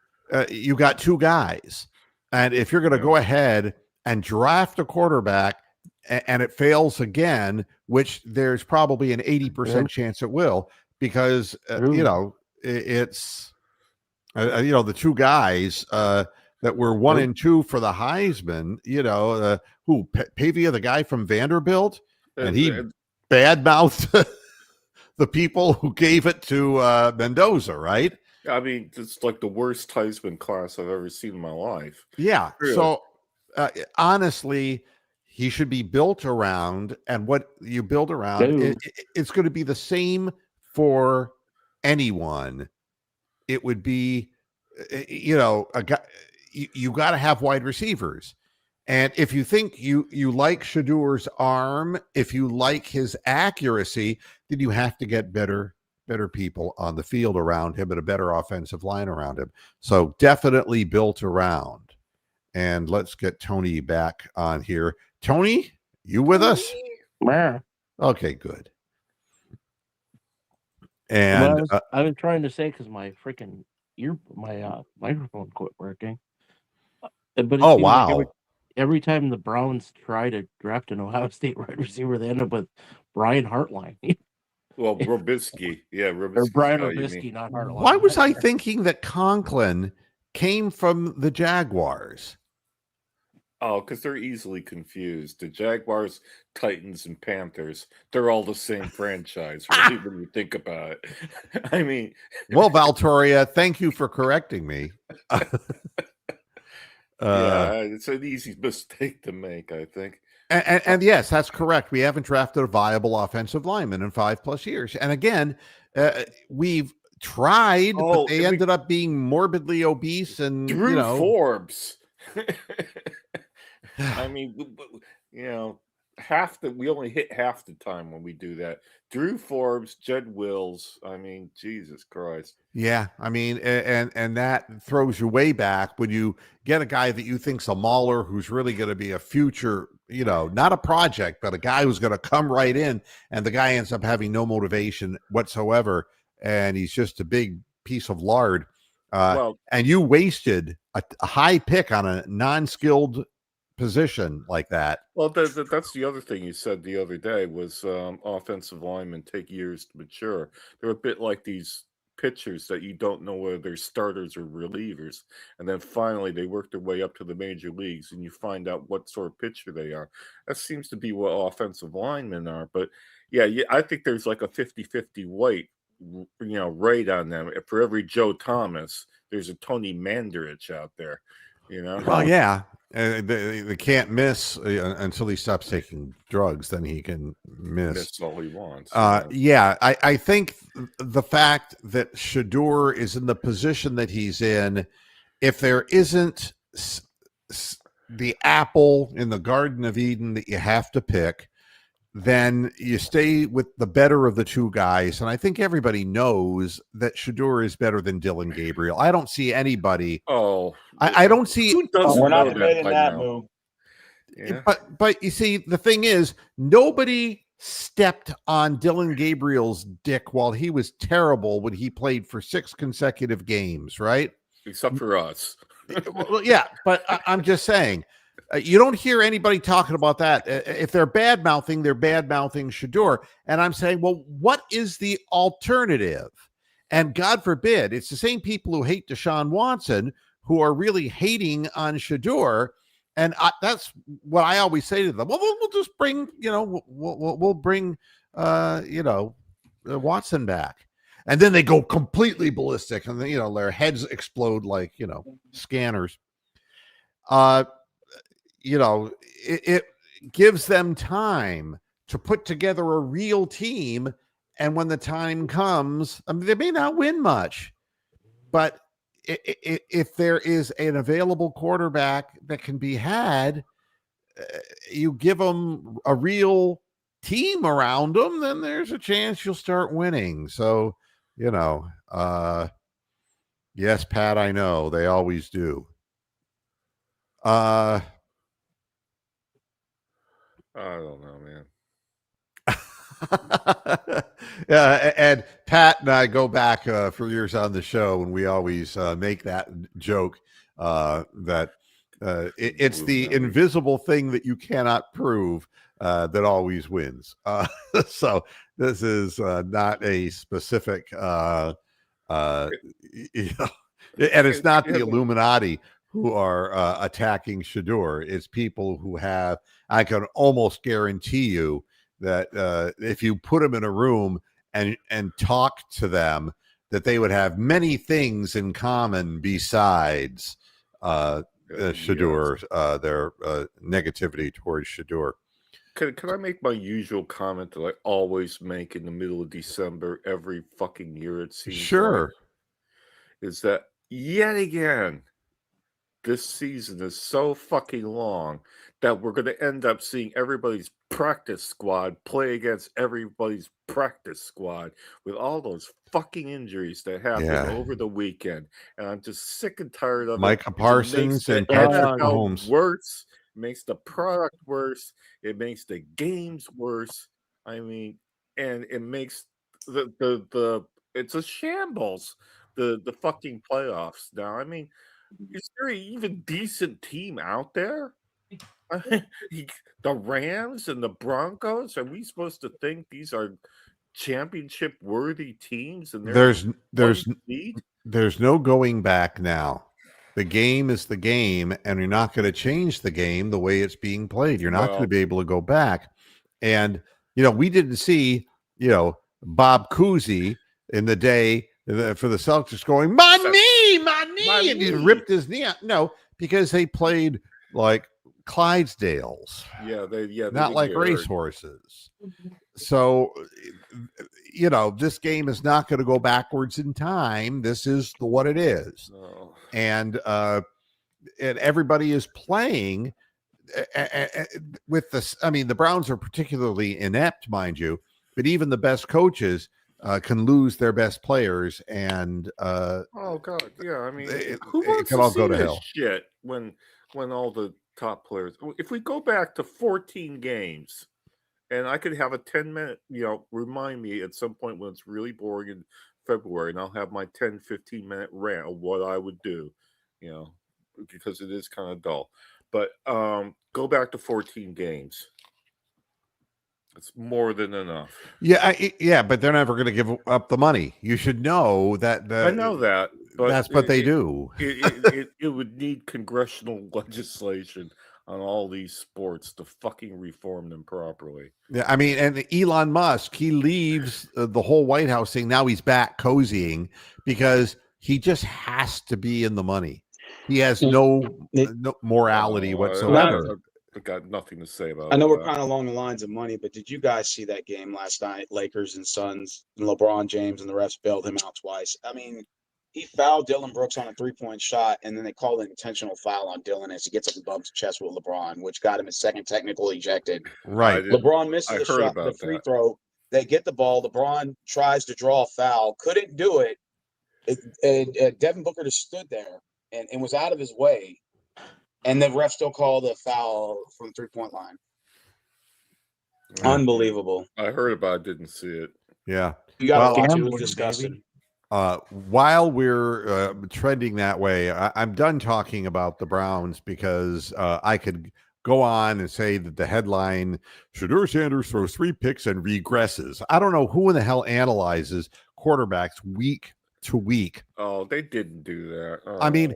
you got two guys. And if you're going to go ahead and draft a quarterback and it fails again, which there's probably an 80% chance it will, because, it's, the two guys that were 1 and 2 for the Heisman, Pavia, the guy from Vanderbilt, and he badmouthed the people who gave it to Mendoza, right? I mean, it's like the worst Heisman class I've ever seen in my life. Yeah. Really. So honestly, he should be built around, and what you build around, it's going to be the same for anyone. It would be, a guy. You got to have wide receivers, and if you think you like Shedeur's arm, if you like his accuracy, then you have to get better people on the field around him and a better offensive line around him. So definitely built around. And let's get Tony back on here. Tony, you with us? Yeah. Okay, good. And I was trying to say because my freaking microphone quit working. But oh wow! Like every time the Browns try to draft an Ohio State wide receiver, they end up with Brian Hartline. Well, Robisky, or Brian Robisky, not Hartline. Why was I thinking that Conklin came from the Jaguars? Oh, because they're easily confused. The Jaguars, Titans, and Panthers, they're all the same franchise, really, when you think about it. I mean... Well, Valtoria, thank you for correcting me. It's an easy mistake to make, I think. And yes, that's correct. We haven't drafted a viable offensive lineman in 5+ years. And again, we've tried, but they ended up being morbidly obese and Drew Forbes. I mean, we only hit half the time when we do that. Drew Forbes, Jed Wills. I mean, Jesus Christ. Yeah, I mean, and that throws you way back when you get a guy that you think's a mauler who's really going to be a future, not a project, but a guy who's going to come right in, and the guy ends up having no motivation whatsoever, and he's just a big piece of lard. And you wasted a high pick on a non-skilled position like that. Well, that's the other thing you said the other day was offensive linemen take years to mature. They're a bit like these pitchers that you don't know whether they're starters or relievers, and then finally they work their way up to the major leagues, and you find out what sort of pitcher they are. That seems to be what offensive linemen are. But yeah, I think there's like a 50-50 weight, rate on them. For every Joe Thomas, there's a Tony Mandarich out there. Well, yeah. They can't miss until he stops taking drugs. Then he can miss. That's all he wants. I think the fact that Shedeur is in the position that he's in, if there isn't the apple in the Garden of Eden that you have to pick, then you stay with the better of the two guys. And I think everybody knows that Shador is better than Dylan Gabriel. I don't see anybody. Oh, I don't see. who doesn't We're not know that debating by that, now? Moo. Yeah. But you see, the thing is, nobody stepped on Dylan Gabriel's dick while he was terrible when he played for 6 consecutive games, right? Except for us. Well, yeah, but I'm just saying, you don't hear anybody talking about that. If they're bad mouthing Shador. And I'm saying, well, what is the alternative? And God forbid, it's the same people who hate Deshaun Watson who are really hating on Shador. And that's what I always say to them. Well, we'll just bring, we'll bring, Watson back. And then they go completely ballistic, and then, their heads explode like, scanners. It gives them time to put together a real team. And when the time comes, I mean, they may not win much, but if there is an available quarterback that can be had, you give them a real team around them, then there's a chance you'll start winning. So, yes, Pat, I know they always do. I don't know, man. And Pat and I go back for years on the show, and we always make that joke that it's the invisible thing that you cannot prove that always wins. So this is not a specific, and it's not the Illuminati who are attacking Shador. It's people who have, I can almost guarantee you that if you put them in a room and talk to them, that they would have many things in common besides Shador, their negativity towards Shador. Can I make my usual comment that I always make in the middle of December every fucking year, it seems? Sure. Like, is that yet again, this season is so fucking long that we're going to end up seeing everybody's practice squad play against everybody's practice squad with all those fucking injuries that happened over the weekend. And I'm just sick and tired of Micah it. Parsons and Patrick Mahomes. Worse. It makes the product worse. It makes the games worse. I mean, and it makes the it's a shambles. The fucking playoffs now. I mean, is there an even decent team out there? The Rams and the Broncos? Are we supposed to think these are championship worthy teams? And there's no going back now. The game is the game, and you're not going to change the game the way it's being played. You're not going to be able to go back. And we didn't see Bob Cousy in the day for the Celtics going, my knee, and he ripped his knee out. No, because they played like Clydesdales. They not like racehorses. So, this game is not going to go backwards in time. This is what it is. Oh. And everybody is playing with this. I mean, the Browns are particularly inept, mind you, but even the best coaches can lose their best players, and oh god, yeah. I mean, who wants to see this shit when all the top players? If we go back to 14 games, and I could have a 10-minute, remind me at some point when it's really boring in February, and I'll have my 10-15-minute rant of what I would do, because it is kind of dull. But go back to 14 games. It's more than enough. Yeah, but they're never going to give up the money. You should know that. I know that, but that's what they do. It would need congressional legislation on all these sports to fucking reform them properly. Yeah, I mean, and Elon Musk, he leaves the whole White House saying now he's back cozying because he just has to be in the money. He has no morality whatsoever. I got nothing to say about it. I know we're kind of along the lines of money, but did you guys see that game last night? Lakers and Suns, and LeBron James and the refs bailed him out twice. I mean, he fouled Dylan Brooks on a 3-point shot, and then they called an intentional foul on Dylan as he gets up and bumps chest with LeBron, which got him his second technical ejected. Right. LeBron misses I the heard shot, the about free that. throw. They get the ball. LeBron tries to draw a foul, couldn't do it. And Devin Booker just stood there and was out of his way. And the ref still called a foul from the 3-point line. Yeah. Unbelievable. I heard about it, didn't see it. Yeah. You got to Well, watch it. It gambling, was disgusting. While we're trending that way, I'm done talking about the Browns because I could go on and say that the headline, Shedeur Sanders throws 3 picks and regresses. I don't know who in the hell analyzes quarterbacks week to week. Oh, they didn't do that. I mean,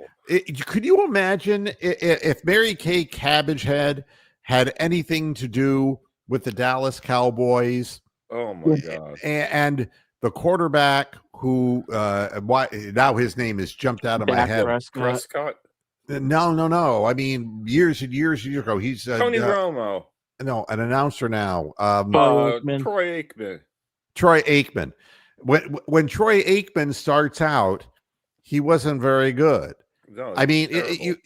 could you imagine if Mary Kay Cabbagehead had anything to do with the Dallas Cowboys? Oh my God. And the quarterback who why now his name has jumped out of my Dak head. Prescott? No. I mean, years and years ago, he's Tony Romo. No, an announcer now. Troy Aikman. Troy Aikman. When Troy Aikman starts out, he wasn't very good. No, I mean, terrible.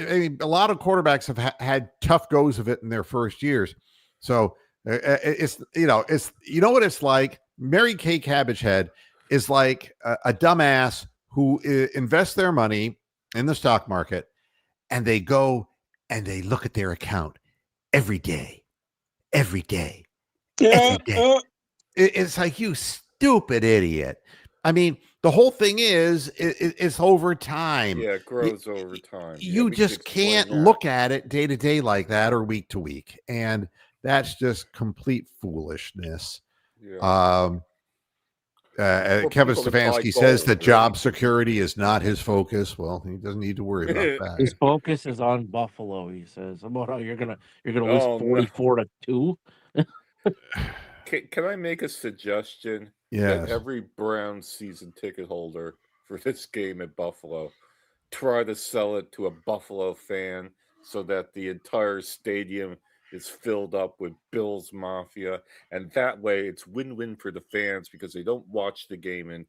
I mean, a lot of quarterbacks have had tough goes of it in their first years. So it's what it's like. Mary Kay Cabbagehead is like a dumbass who invests their money in the stock market, and they go and they look at their account every day. It's like, you stupid idiot. I mean, the whole thing is it's over time. Yeah, it grows over time. You just can't look at it day to day like that or week to week. And that's just complete foolishness. Yeah. Kevin Stefanski says that job security is not his focus. Well, he doesn't need to worry about that. His focus is on Buffalo. He says about how you're gonna lose 44-2. Can I make a suggestion? Yes. That every Browns season ticket holder for this game at Buffalo try to sell it to a Buffalo fan so that the entire stadium is filled up with Bills Mafia, and that way it's win-win for the fans because they don't watch the game, and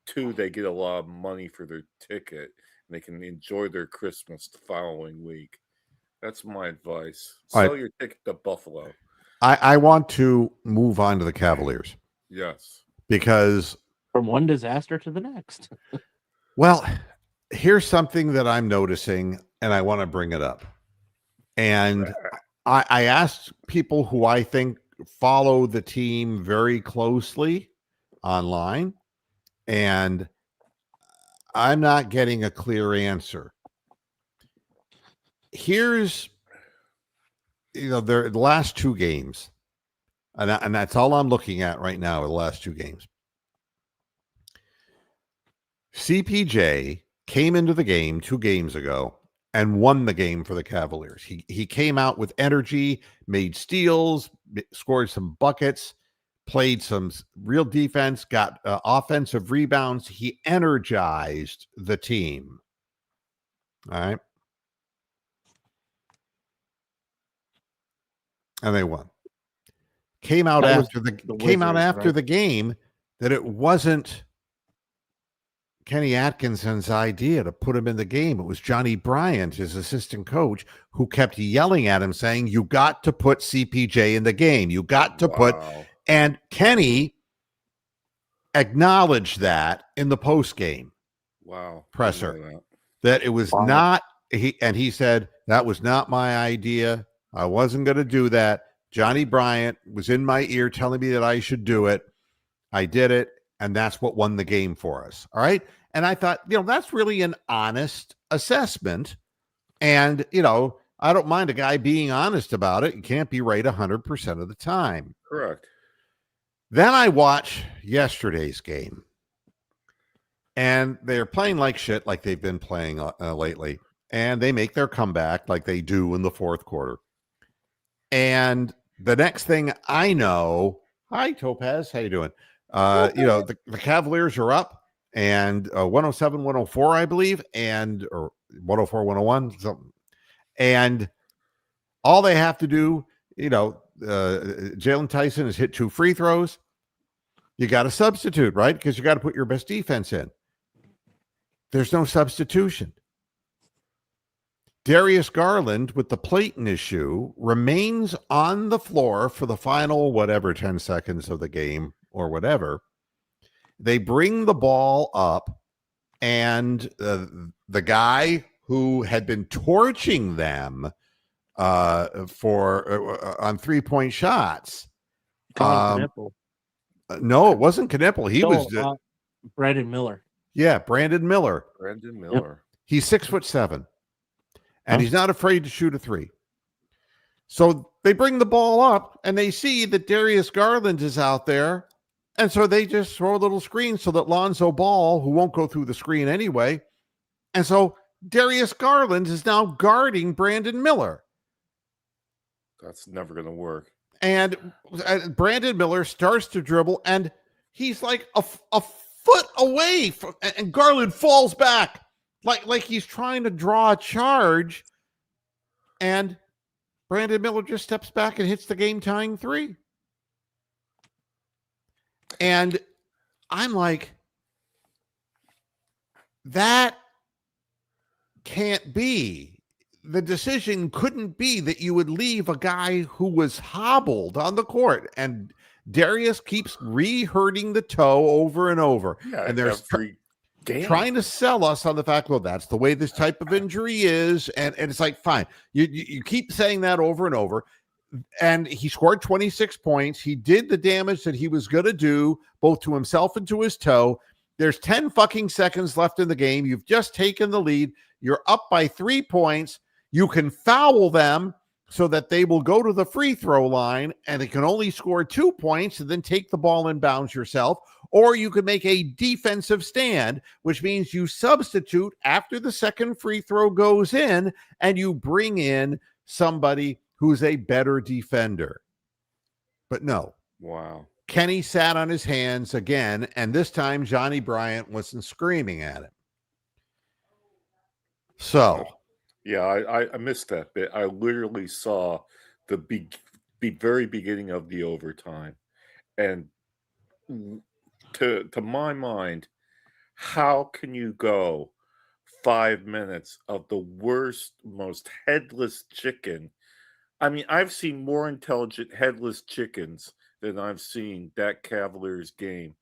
2, they get a lot of money for their ticket and they can enjoy their Christmas the following week. That's my advice. Sell your ticket to Buffalo. I want to move on to the Cavaliers. Yes. Because from one disaster to the next. Well, here's something that I'm noticing, and I want to bring it up. And I asked people who I think follow the team very closely online, and I'm not getting a clear answer. Here's, the last 2 games, and that's all I'm looking at right now, the last 2 games. CPJ came into the game 2 games ago and won the game for the Cavaliers. He came out with energy, made steals, scored some buckets, played some real defense, got offensive rebounds. He energized the team. All right. And they won. Came out after the game that it wasn't Kenny Atkinson's idea to put him in the game. It was Johnny Bryant, his assistant coach, who kept yelling at him saying, you got to put CPJ in the game. You got to put, and Kenny acknowledged that in the post game presser, that it was not, he said, that was not my idea. I wasn't going to do that. Johnny Bryant was in my ear telling me that I should do it. I did it. And that's what won the game for us. All right. And I thought, that's really an honest assessment. And, I don't mind a guy being honest about it. You can't be right 100% of the time. Correct. Then I watch yesterday's game. And they're playing like shit, like they've been playing lately. And they make their comeback like they do in the fourth quarter. And the next thing I know, hi, Topaz, how you doing? The Cavaliers are up and 107-104, I believe, or 104-101, something. And all they have to do, Jalen Tyson has hit 2 free throws. You got to substitute, right? Because you got to put your best defense in. there's no substitution. Darius Garland, with the plate in his shoe, remains on the floor for the final, 10 seconds of the game or whatever. They bring the ball up, and the guy who had been torching them on 3-point shots. Knipple. No, it wasn't Knipple. He was Brandon Miller. Yeah, Brandon Miller. Brandon Miller. Yep. He's 6'7", and he's not afraid to shoot a three. So they bring the ball up, and they see that Darius Garland is out there, and so they just throw a little screen so that Lonzo Ball, who won't go through the screen anyway, and so Darius Garland is now guarding Brandon Miller. That's never going to work. And Brandon Miller starts to dribble, and he's like a foot away, and Garland falls back like he's trying to draw a charge, and Brandon Miller just steps back and hits the game-tying three. And I'm like, that can't be. The decision couldn't be that you would leave a guy who was hobbled on the court, and Darius keeps re-hurting the toe over and over. Yeah, and they're trying to sell us on the fact, well, that's the way this type of injury is. And it's like, fine. You keep saying that over and over. And he scored 26 points. He did the damage that he was going to do, both to himself and to his toe. There's 10 fucking seconds left in the game. You've just taken the lead. You're up by 3 points. You can foul them so that they will go to the free throw line, and they can only score 2 points and then take the ball inbounds yourself. Or you can make a defensive stand, which means you substitute after the second free throw goes in, and you bring in somebody who's a better defender. But no. Wow. Kenny sat on his hands again, and this time Johnny Bryant wasn't screaming at him. So... yeah, I missed that bit. I literally saw the very beginning of the overtime. And to my mind, how can you go 5 minutes of the worst, most headless chicken? I mean, I've seen more intelligent headless chickens than I've seen that Cavaliers game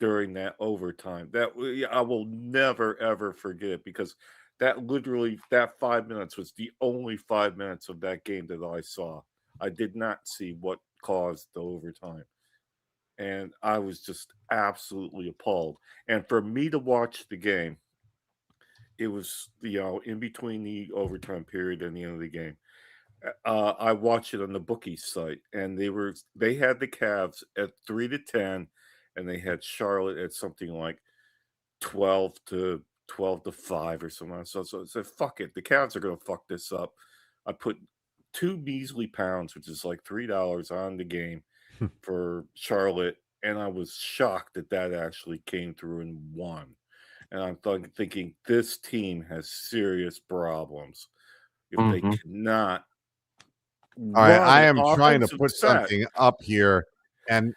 during that overtime. That I will never, ever forget it, because that 5 minutes was the only 5 minutes of that game that I saw. I did not see what caused the overtime. And I was just absolutely appalled. And for me to watch the game, it was, in between the overtime period and the end of the game. I watched it on the bookie site, and they had the Cavs at 3-10, and they had Charlotte at something like 12-5 or something. So I said, fuck it. The Cavs are going to fuck this up. I put 2 measly pounds, which is like $3 on the game for Charlotte. And I was shocked that actually came through and won. And I'm thinking this team has serious problems. If they cannot. All right, I am trying to put something up here. And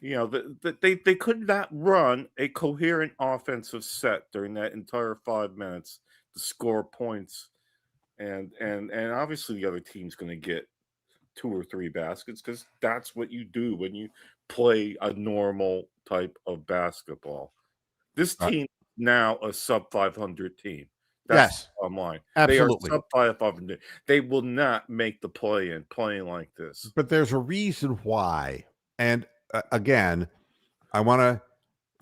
they could not run a coherent offensive set during that entire 5 minutes to score points, and obviously the other team's going to get 2 or 3 baskets, because that's what you do when you play a normal type of basketball. This team now a sub 500 team. That's online. Absolutely. They are sub 500. They will not make the play-in playing like this. But there's a reason why. And again, I want to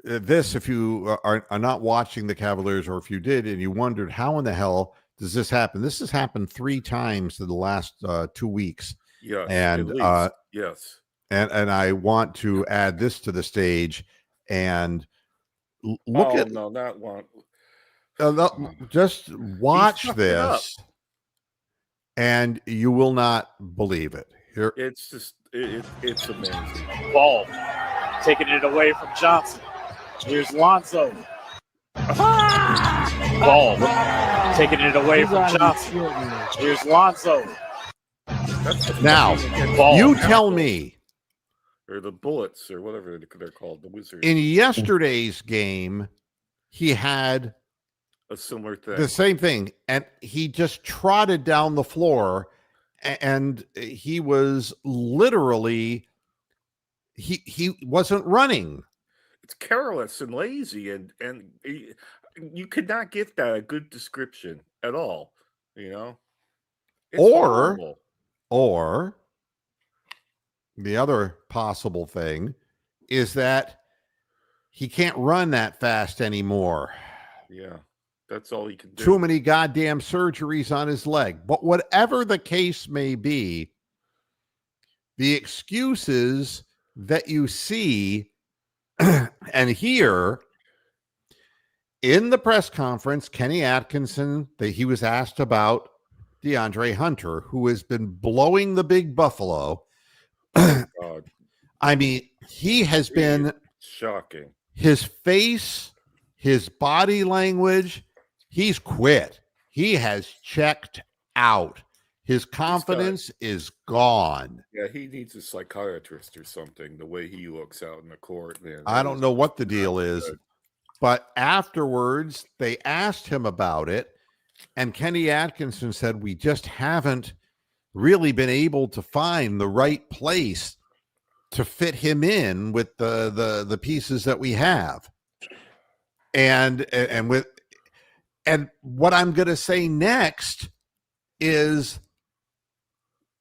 if you are not watching the Cavaliers, or if you did and you wondered how in the hell does this happen, this has happened 3 times in the last 2 weeks. Yeah, and yes, and I want to add this to the stage and look at not one. Just watch this, and you will not believe it. Here, it's just it's amazing. Ball taking it away from Johnson. Here's Lonzo. Ball taking it away from Johnson. Here's Lonzo. Now, you tell me, or the Bullets, or whatever they're called, the Wizards. in yesterday's game, he had A similar thing. the same thing, and he just trotted down the floor, and he was literally he wasn't running. It's careless and lazy, and you could not give that a good description at all. You know, it's horrible. Or the other possible thing is that he can't run that fast anymore. Yeah, that's all he can do. Too many goddamn surgeries on his leg. But whatever the case may be, the excuses that you see and hear in the press conference, Kenny Atkinson, that he was asked about DeAndre Hunter, who has been blowing the big buffalo. God, I mean, he has been shocking. his face, his body language, he's quit. He has checked out. His confidence is gone. Yeah, he needs a psychiatrist or something, the way he looks out in the court, man. I don't know what the deal is, but afterwards they asked him about it, and Kenny Atkinson said, we just haven't really been able to find the right place to fit him in with the pieces that we have. And what I'm going to say next is,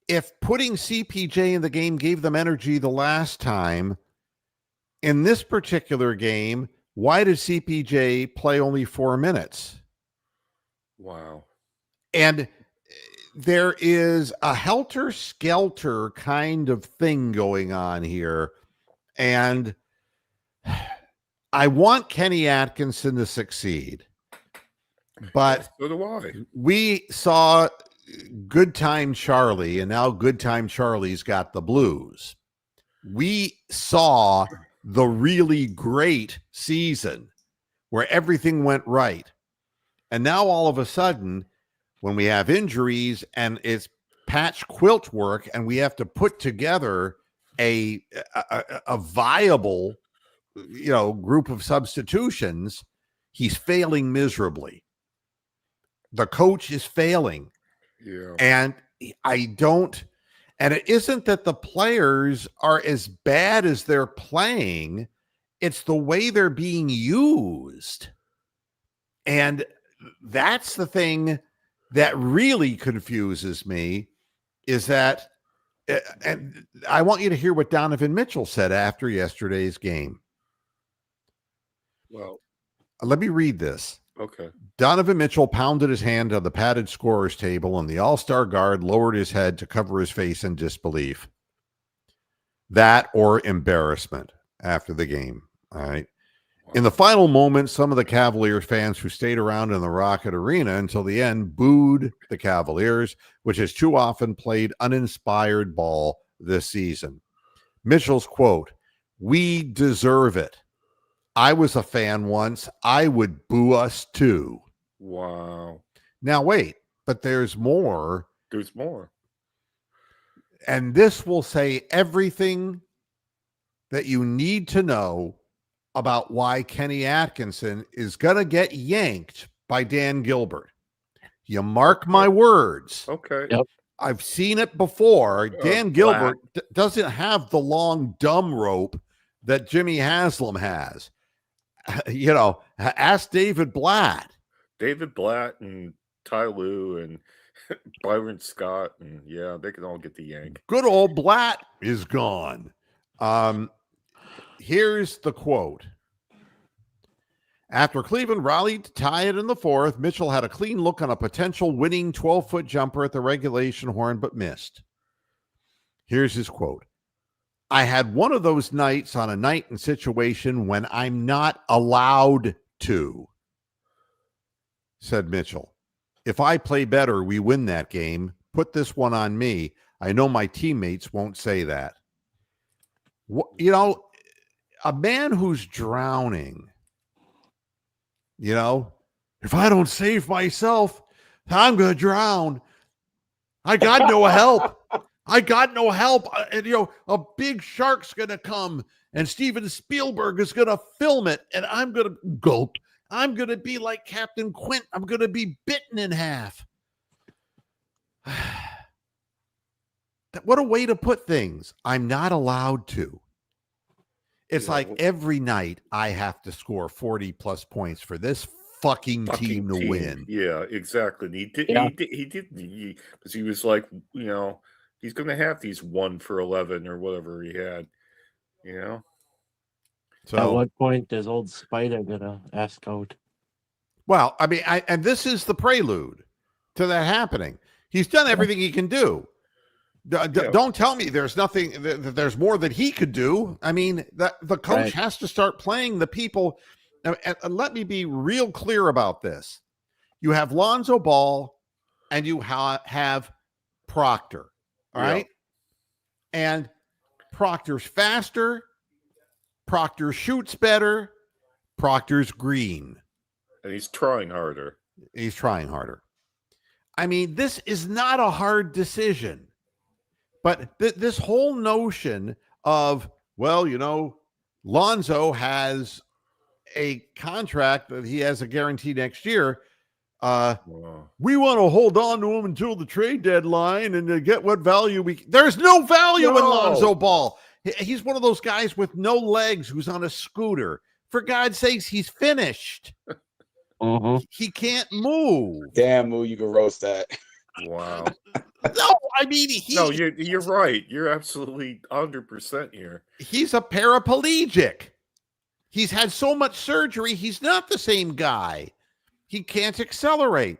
if putting CPJ in the game gave them energy the last time, in this particular game, why did CPJ play only 4 minutes? Wow. And there is a helter-skelter kind of thing going on here. And I want Kenny Atkinson to succeed. But so do I. We saw Good Time Charlie, and now Good Time Charlie's got the blues. We saw the really great season where everything went right. And now all of a sudden, when we have injuries and it's patch quilt work and we have to put together a viable, group of substitutions, he's failing miserably. The coach is failing. Yeah. And it isn't that the players are as bad as they're playing. It's the way they're being used. And that's the thing that really confuses me, is that, and I want you to hear what Donovan Mitchell said after yesterday's game. Well, let me read this. Okay. Donovan Mitchell pounded his hand on the padded scorer's table, and the all-star guard lowered his head to cover his face in disbelief. That or embarrassment after the game. All right. Wow. In the final moment, some of the Cavaliers fans who stayed around in the Rocket Arena until the end booed the Cavaliers, which has too often played uninspired ball this season. Mitchell's quote, "We deserve it. I was a fan once. I would boo us too." Wow. Now, wait, but there's more. There's more. And this will say everything that you need to know about why Kenny Atkinson is going to get yanked by Dan Gilbert. You mark my words. Okay. Yep. I've seen it before. Dan Gilbert doesn't have the long dumb rope that Jimmy Haslam has. Ask David Blatt. David Blatt and Ty Lue and Byron Scott, and yeah, they can all get the yank. Good old Blatt is gone. Here's the quote. After Cleveland rallied to tie it in the fourth, Mitchell had a clean look on a potential winning 12-foot jumper at the regulation horn, but missed. Here's his quote. "I had one of those nights on a night and situation when I'm not allowed to," said Mitchell. "If I play better, we win that game. Put this one on me. I know my teammates won't say that." A man who's drowning, if I don't save myself, I'm going to drown. I got no help. I got no help. And, a big shark's going to come and Steven Spielberg is going to film it and I'm going to gulp. I'm going to be like Captain Quint. I'm going to be bitten in half. What a way to put things. I'm not allowed to. It's Yeah, like every night I have to score 40 plus points for this fucking team to win. Yeah, exactly. And he did. Yeah. He did. Because he was like, he's going to have these 1 for 11 or whatever he had. So At what point is old Spider gonna ask out? well, I mean, and this is the prelude to that happening. He's done everything he can do. Don't tell me there's nothing. There's more that he could do. I mean, the coach has to start playing the people. And let me be real clear about this. You have Lonzo Ball, and you have Proctor. All right, and Proctor's faster. Proctor shoots better. Proctor's green. And he's trying harder. He's trying harder. I mean, this is not a hard decision. But this whole notion of, well, Lonzo has a contract that he has a guarantee next year. We want to hold on to him until the trade deadline and to get what value there's no value in Lonzo Ball. He's one of those guys with no legs who's on a scooter. For God's sakes, he's finished. He can't move. Damn, Moo, you can roast that. Wow. No, I mean, you're right. You're absolutely 100% here. He's a paraplegic. He's had so much surgery. He's not the same guy. He can't accelerate.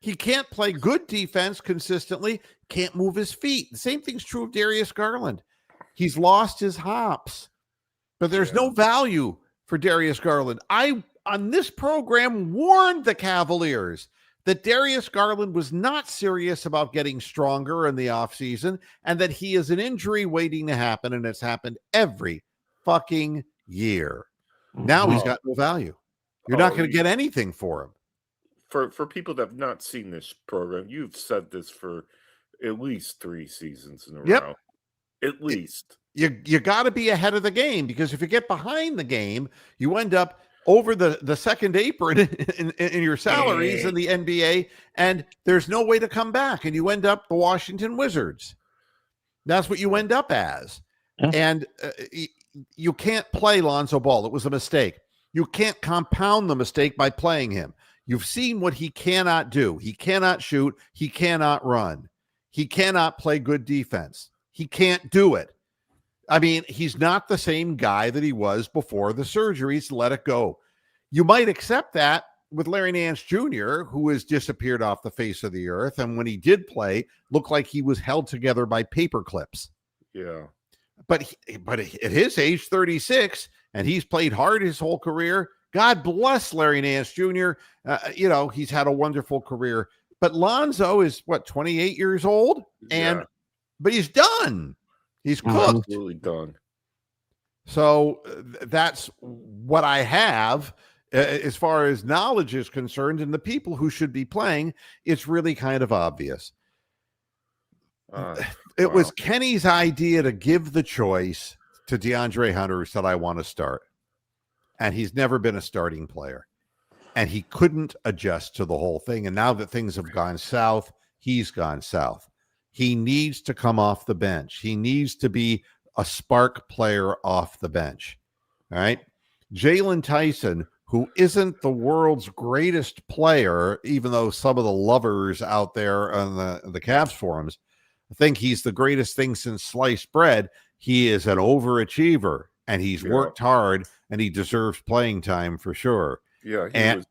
He can't play good defense consistently. Can't move his feet. The same thing's true of Darius Garland. He's lost his hops, but there's no value for Darius Garland. I, on this program, warned the Cavaliers that Darius Garland was not serious about getting stronger in the offseason and that he is an injury waiting to happen, and it's happened every fucking year. Now he's got no value. You're not going to get anything for him. For people that have not seen this program, you've said this for at least 3 seasons in a row. At least. You got to be ahead of the game, because if you get behind the game, you end up over the second apron in your salaries in the NBA, and there's no way to come back, and you end up the Washington Wizards. That's what you end up as. And you can't play Lonzo Ball. It was a mistake. You can't compound the mistake by playing him. You've seen what he cannot do. He cannot shoot. He cannot run. He cannot play good defense. He can't do it. I mean, he's not the same guy that he was before the surgeries. Let it go. You might accept that with Larry Nance Jr., who has disappeared off the face of the earth, and when he did play, looked like he was held together by paper clips. Yeah. But at his age, 36, and he's played hard his whole career. God bless Larry Nance Jr. He's had a wonderful career. But Lonzo is, 28 years old? But he's done. He's cooked. Absolutely done. So that's what I have as far as knowledge is concerned, and the people who should be playing. It's really kind of obvious. It was Kenny's idea to give the choice to DeAndre Hunter, who said, I want to start. And he's never been a starting player. And he couldn't adjust to the whole thing. And now that things have gone south, he's gone south. He needs to come off the bench. He needs to be a spark player off the bench. All right. Jalen Tyson, who isn't the world's greatest player, even though some of the lovers out there on the Cavs forums think he's the greatest thing since sliced bread. He is an overachiever, and he's worked hard, and he deserves playing time for sure. Yeah, he was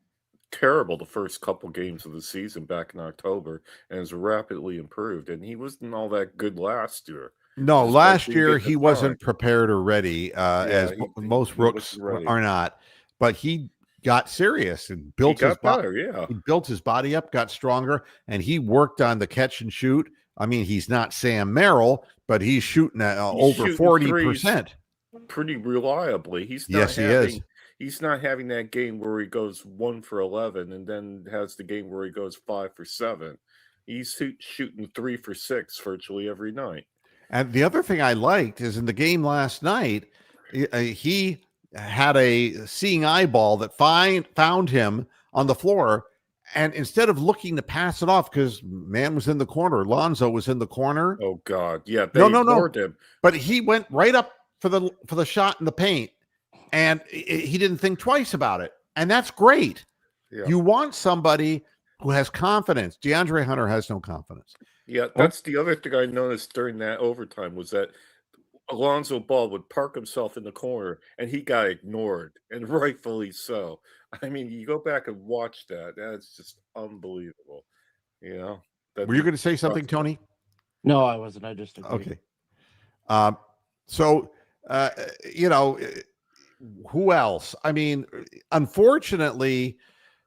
terrible the first couple games of the season back in October, and has rapidly improved. And he wasn't all that good last year. No, last year he wasn't prepared or ready, most rooks are not. But he got serious and built his body. He built his body up, got stronger, and he worked on the catch and shoot. I mean, he's not Sam Merrill, but he's shooting at over 40%. Pretty reliably. He's not having that game where he goes 1 for 11 and then has the game where he goes 5 for 7. He's shooting 3 for 6 virtually every night. And the other thing I liked is in the game last night, he had a seeing eyeball that found him on the floor. And instead of looking to pass it off, because man was in the corner, Lonzo was in the corner. Oh God, yeah, they No. ignored him. But he went right up for the shot in the paint, and he didn't think twice about it. And that's great. Yeah. You want somebody who has confidence. DeAndre Hunter has no confidence. Yeah, that's the other thing I noticed during that overtime was that Alonzo Ball would park himself in the corner and he got ignored, and rightfully so. I mean, you go back and watch that. That's just unbelievable. You know, Were you going to say something, Tony? No, I wasn't. I just agreed. Okay. So, who else? I mean, unfortunately,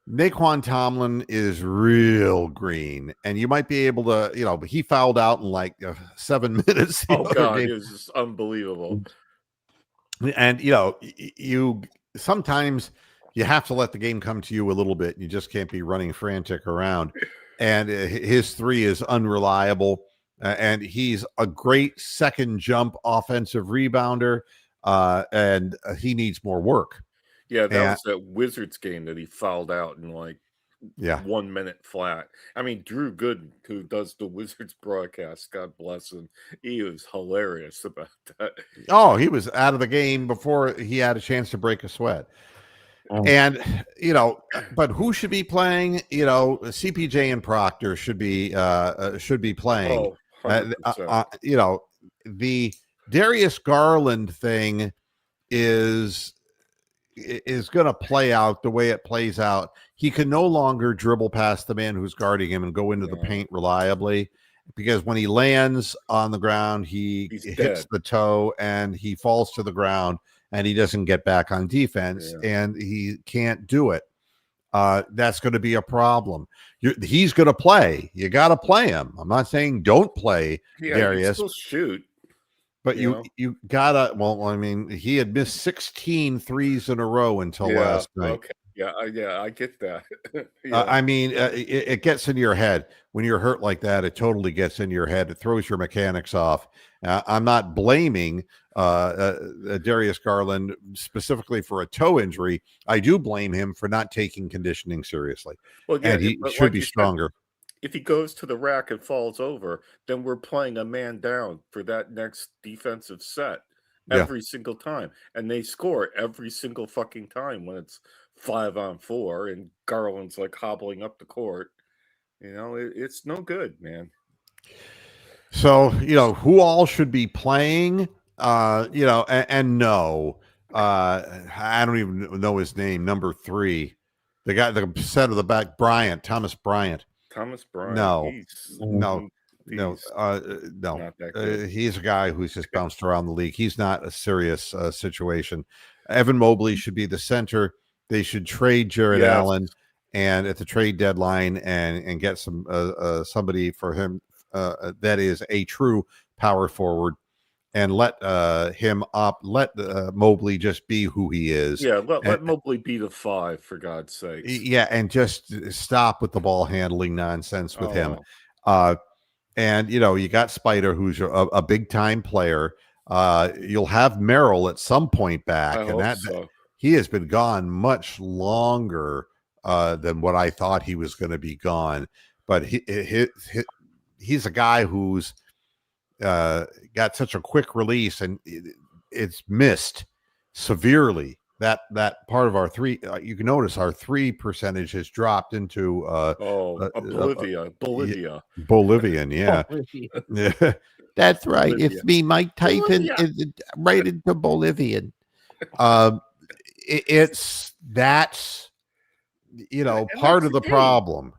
Naquan Tomlin is real green, and you might be able to, he fouled out in like 7 minutes. Oh God, it was just unbelievable. And you sometimes you have to let the game come to you a little bit. You just can't be running frantic around. And his three is unreliable, and he's a great second jump offensive rebounder, and he needs more work. Yeah, that was that Wizards game that he fouled out in like 1 minute flat. I mean, Drew Gooden, who does the Wizards broadcast, God bless him, he was hilarious about that. Oh, he was out of the game before he had a chance to break a sweat. And but who should be playing? CPJ and Proctor should be playing. Oh, the Darius Garland thing is going to play out the way it plays out. He can no longer dribble past the man who's guarding him and go into the paint reliably, because when he lands on the ground, he's hits the toe and he falls to the ground and he doesn't get back on defense, and he can't do it. That's going to be a problem. He's going to play. You got to play him. I'm not saying don't play Darius. Still shoot. But you gotta. Well, I mean, he had missed 16 threes in a row until last night. Okay. Yeah, I get that. I mean, it gets in your head when you're hurt like that. It totally gets in your head. It throws your mechanics off. I'm not blaming Darius Garland specifically for a toe injury. I do blame him for not taking conditioning seriously. Well, yeah, and he should be stronger. If he goes to the rack and falls over, then we're playing a man down for that next defensive set every single time. And they score every single fucking time when it's 5-on-4 and Garland's like hobbling up the court. It's no good, man. So, who all should be playing, and no, I don't even know his name. Number 3, the guy, the center of the back, Thomas Bryant. No. Not that good. He's a guy who's just bounced around the league. He's not a serious situation. Evan Mobley should be the center. They should trade Jared Allen and at the trade deadline and get some somebody for him that is a true power forward, and let him up. Let Mobley just be who he is. Yeah, let Mobley be the 5, for God's sake. Yeah, and just stop with the ball handling nonsense with him. And you got Spider, who's a big time player. You'll have Merrill at some point back, he has been gone much longer than what I thought he was going to be gone. But he's a guy who's got such a quick release, and it's missed severely. That part of our 3, you can notice our 3 percentage has dropped into Bolivian, yeah. Yeah. That's right. Bolivia. It's me, Mike Tyson, is right into Bolivian. That's part of the problem.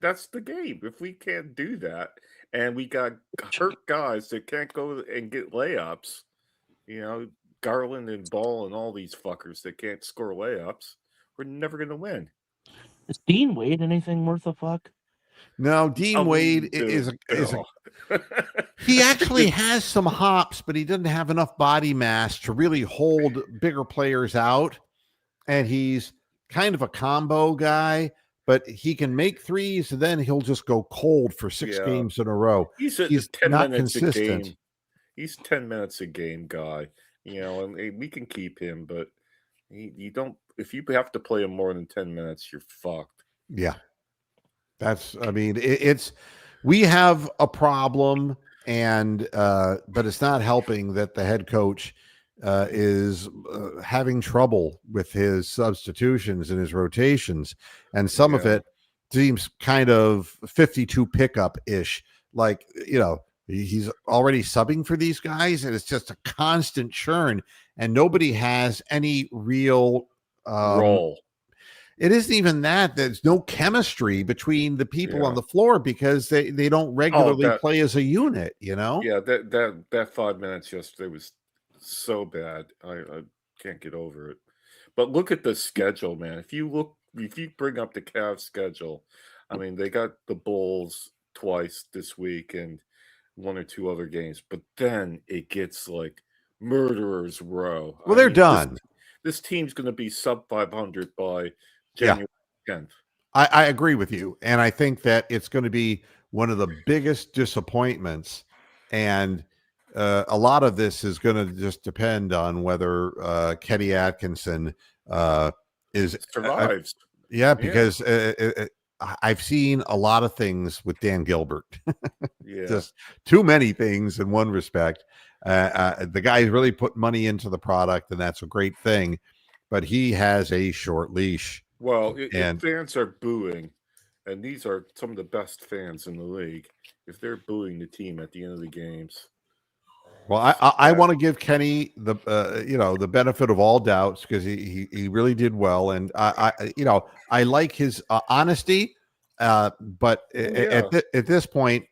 That's the game. If we can't do that, and we got hurt guys that can't go and get layups, Garland and Ball and all these fuckers that can't score layups, we're never going to win. Is Dean Wade anything worth a fuck? No, Dean Wade is he actually has some hops, but he doesn't have enough body mass to really hold bigger players out. And he's kind of a combo guy, but he can make threes, and then he'll just go cold for 6 games in a row. He's 10 not minutes consistent. a game. He's 10 minutes a game guy, and we can keep him, but You don't. If you have to play him more than 10 minutes, you're fucked. Yeah. It's we have a problem, and but it's not helping that the head coach is having trouble with his substitutions and his rotations, and some of Yeah. it seems kind of 52 pickup ish. Like, he's already subbing for these guys, and it's just a constant churn, and nobody has any real Roll. it isn't even that. There's no chemistry between the people on Yeah. the floor because they don't regularly that- play as a unit, you know? Yeah, that 5 minutes yesterday was so bad. I can't get over it. But look at the schedule, man. If you bring up the Cavs schedule, I mean, they got the Bulls twice this week and one or two other games, but then it gets like murderers row. Well, they're done. This team's going to be sub 500 by Yeah. January 10th. I agree with you. And I think that it's going to be one of the biggest disappointments. And a lot of this is going to just depend on whether Kenny Atkinson Survives. Because I've seen a lot of things with Dan Gilbert. Yeah. Just too many things in one respect. The guy's really put money into the product, and that's a great thing. But he has a short leash. Well, if fans are booing, and these are some of the best fans in the league, if they're booing the team at the end of the games. Well, I want to give Kenny the benefit of all doubts because he really did well, and I like his honesty, but at this point,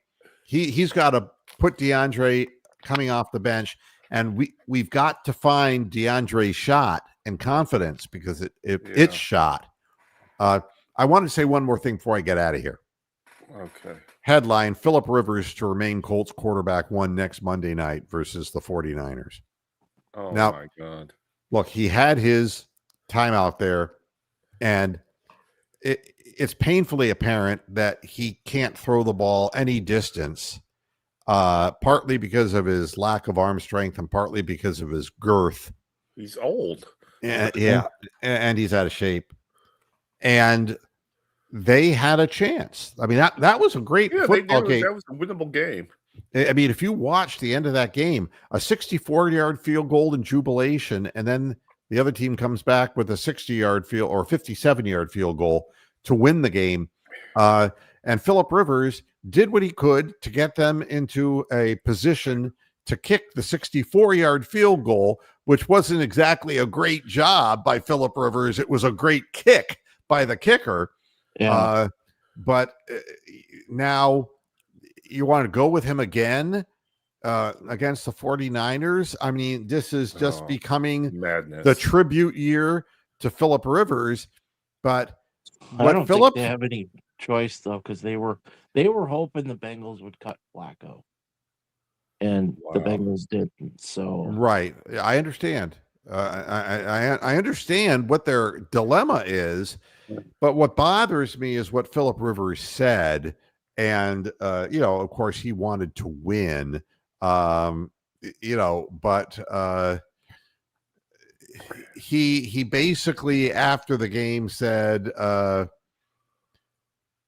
he's got to put DeAndre coming off the bench, and we've got to find DeAndre's shot and confidence because it's shot. I want to say one more thing before I get out of here. Okay. Headline: Phillip Rivers to remain Colts quarterback 1 next Monday night versus the 49ers. Oh, now, my God. Look, he had his time out there, and it's painfully apparent that he can't throw the ball any distance, partly because of his lack of arm strength and partly because of his girth. He's old. And he's out of shape. And they had a chance. I mean, that was a great football game. That was a winnable game. I mean, if you watch the end of that game, a 64-yard field goal in jubilation, and then the other team comes back with a 60-yard field or 57-yard field goal to win the game. And Phillip Rivers did what he could to get them into a position to kick the 64-yard field goal, which wasn't exactly a great job by Phillip Rivers. It was a great kick by the kicker. Yeah. But now you want to go with him again against the 49ers. I mean, this is just becoming madness. The tribute year to Phillip Rivers. But I don't think they have any choice though, because they were hoping the Bengals would cut Flacco, and the Bengals didn't. So right, I understand. I understand what their dilemma is, but what bothers me is what Phillip Rivers said, and of course, he wanted to win, but he basically after the game said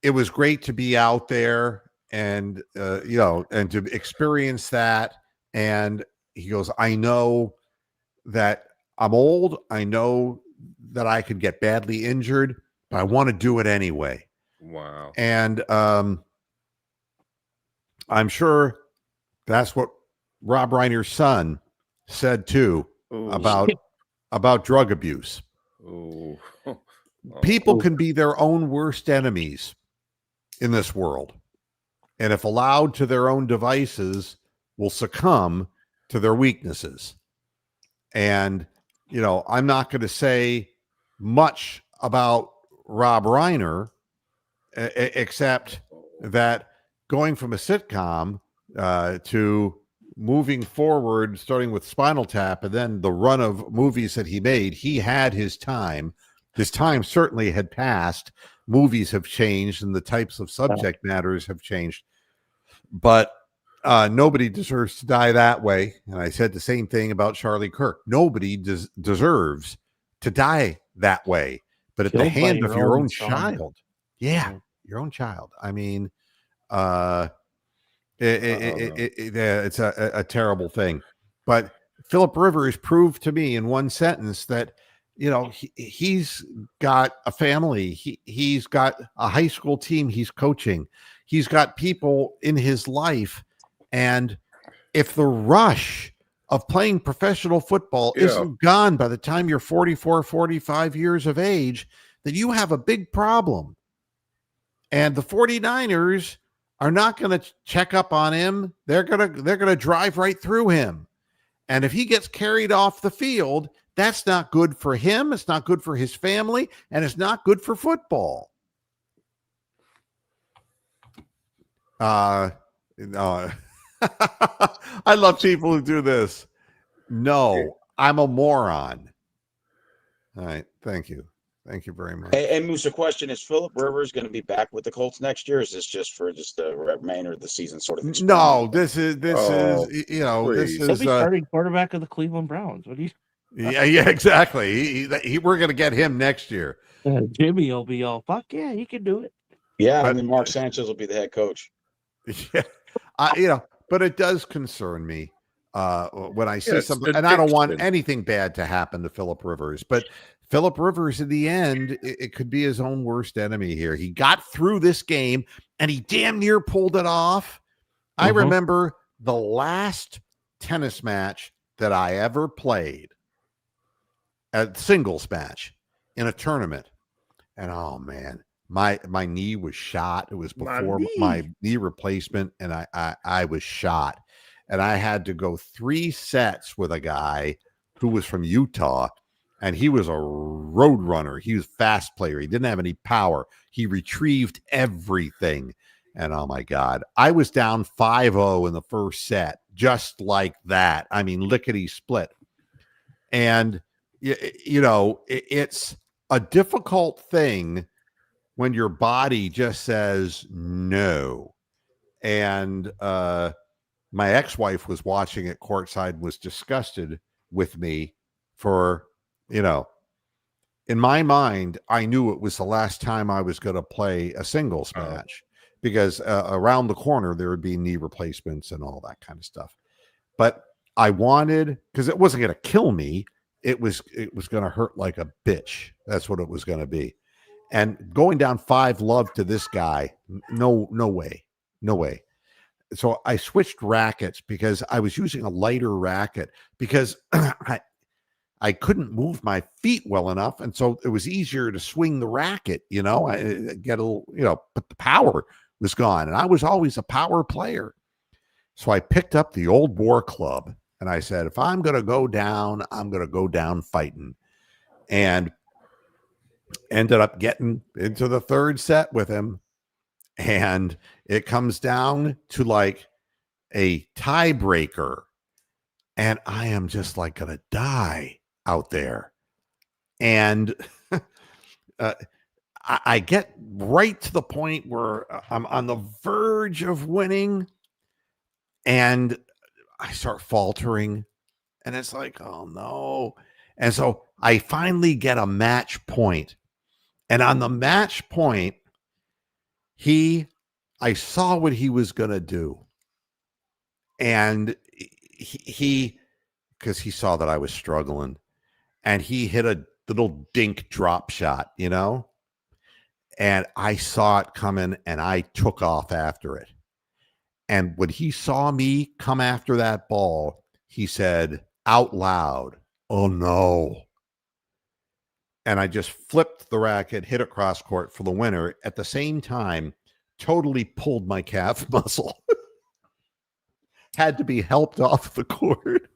it was great to be out there and and to experience that, and he goes, I know that I'm old. I know that I could get badly injured, but I want to do it anyway. Wow. And I'm sure that's what Rob Reiner's son said too about drug abuse. People can be their own worst enemies in this world. And if allowed to their own devices, will succumb to their weaknesses. And, I'm not going to say much about Rob Reiner, except that going from a sitcom to moving forward, starting with Spinal Tap, and then the run of movies that he made, he had his time. His time certainly had passed. Movies have changed and the types of subject matters have changed. But nobody deserves to die that way. And I said the same thing about Charlie Kirk. Nobody deserves to die that way, but at the Killed by hand of your own son. child. Yeah, your own child. I mean, it's a terrible thing. But Philip Rivers proved to me in one sentence that, you know, he's got a family. He's got a high school team he's coaching. He's got people in his life. And if the rush of playing professional football isn't gone by the time you're 44, 45 years of age, then you have a big problem. And the 49ers are not going to check up on him. They're going to drive right through him. And if he gets carried off the field, that's not good for him. It's not good for his family, and it's not good for football. No. I love people who do this. No, I'm a moron. All right. Thank you. Thank you very much. And Moose, the question is, Philip Rivers going to be back with the Colts next year? Or is this just for the remainder of the season sort of experiment? No, this is you know, please. this He'll is be starting quarterback of the Cleveland Browns. What do you? yeah, exactly. We're going to get him next year. Jimmy will be all, fuck yeah, he can do it. Yeah, and then Mark Sanchez will be the head coach. Yeah, you know, but it does concern me when I see something, and I don't want anything bad to happen to Philip Rivers, but Philip Rivers, in the end, it could be his own worst enemy here. He got through this game, and he damn near pulled it off. I remember the last tennis match that I ever played, a singles match in a tournament, and oh man, my knee was shot. It was before my knee replacement, and I was shot, and I had to go 3 sets with a guy who was from Utah. And he was a road runner. He was a fast player. He didn't have any power. He retrieved everything. And oh my God, I was down 5-0 in the first set, just like that. I mean, lickety split. And, you know, it's a difficult thing when your body just says no. And my ex-wife was watching it courtside and was disgusted with me for, you know, in my mind, I knew it was the last time I was going to play a singles match because around the corner there would be knee replacements and all that kind of stuff. But I wanted, because it wasn't going to kill me, it was going to hurt like a bitch. That's what it was going to be. And going down 5-love to this guy, no way. So I switched rackets because I was using a lighter racket because I couldn't move my feet well enough. And so it was easier to swing the racket, you know, I get a little, you know, but the power was gone. And I was always a power player. So I picked up the old war club and I said, if I'm going to go down, I'm going to go down fighting. And ended up getting into the 3rd set with him. And it comes down to like a tiebreaker. And I am just like going to die out there. And I get right to the point where I'm on the verge of winning and I start faltering and it's like, oh no. And so I finally get a match point. And on the match point, I saw what he was going to do. And he, because he saw that I was struggling, and he hit a little dink drop shot, you know, and I saw it coming and I took off after it. And when he saw me come after that ball, he said out loud, "Oh no." And I just flipped the racket, hit it cross court for the winner. At the same time, totally pulled my calf muscle. Had to be helped off the court.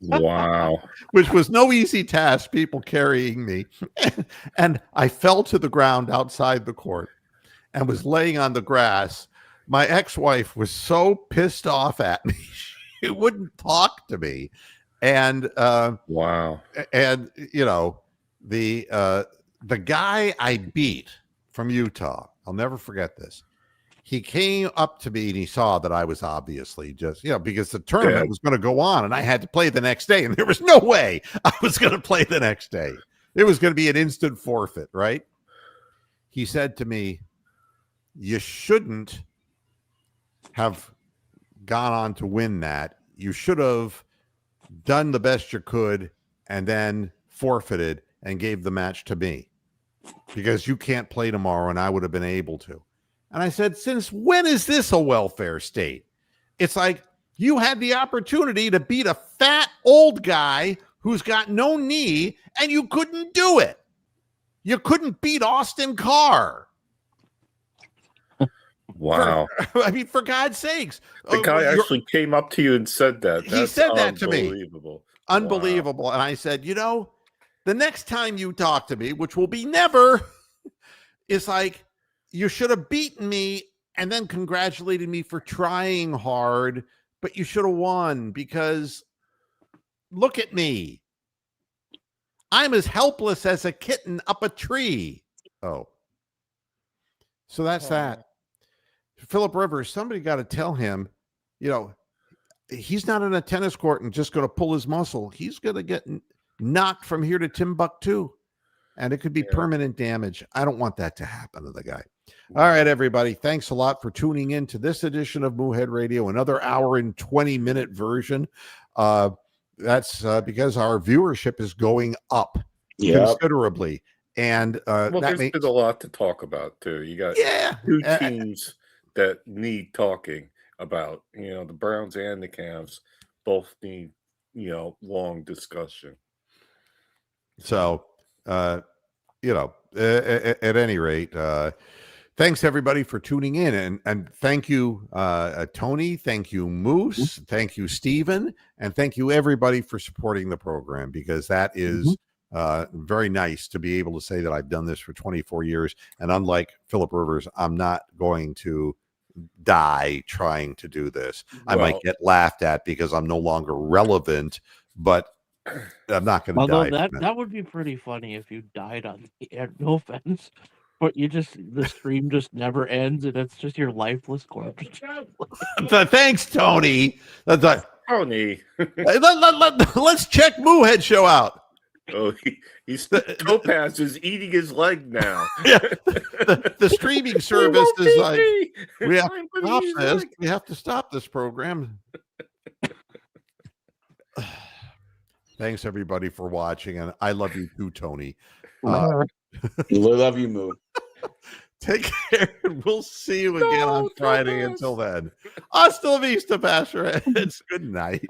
Wow. Which was no easy task, people carrying me. And I fell to the ground outside the court and was laying on the grass. My ex-wife was so pissed off at me. She wouldn't talk to me. And wow. And you know, the guy I beat from Utah, I'll never forget this. He came up to me and he saw that I was obviously just, you know, because the tournament was going to go on and I had to play the next day. And there was no way I was going to play the next day. It was going to be an instant forfeit, right? He said to me, you shouldn't have gone on to win that. You should have done the best you could and then forfeited and gave the match to me because you can't play tomorrow and I would have been able to. And I said, since when is this a welfare state? It's like you had the opportunity to beat a fat old guy who's got no knee and you couldn't do it. You couldn't beat Austin Carr. Wow. For God's sakes. The guy actually came up to you and said that. He said that to me. Unbelievable. Unbelievable. Wow. And I said, the next time you talk to me, which will be never, is like, you should have beaten me and then congratulated me for trying hard, but you should have won because look at me. I'm as helpless as a kitten up a tree. Oh. So that's that. Philip Rivers, somebody got to tell him, he's not on a tennis court and just going to pull his muscle. He's going to get knocked from here to Timbuktu, and it could be permanent damage. I don't want that to happen to the guy. All right, everybody. Thanks a lot for tuning in to this edition of Moohead Radio, another hour and 20-minute version. That's because our viewership is going up considerably. And there's been a lot to talk about, too. You got two teams that need talking about. The Browns and the Cavs both need, long discussion. So, at any rate, thanks everybody for tuning in, and thank you, Tony. Thank you, Moose. Thank you, Steven. And thank you everybody for supporting the program, because that is very nice to be able to say that I've done this for 24 years. And unlike Philip Rivers, I'm not going to die trying to do this. I might get laughed at because I'm no longer relevant, but I'm not going to die. That would be pretty funny if you died on the air. No offense, but the stream just never ends, and it's just your lifeless corpse. Thanks, Tony. Tony. Let's check Moohead Show out. Oh, Topaz is eating his leg now. The streaming service is like, we have to stop this. We have to stop this program. Thanks everybody for watching, and I love you too, Tony. Love you, Moo. Take care, and we'll see you again on Friday. Until then, hasta la vista, Pastor. It's good night.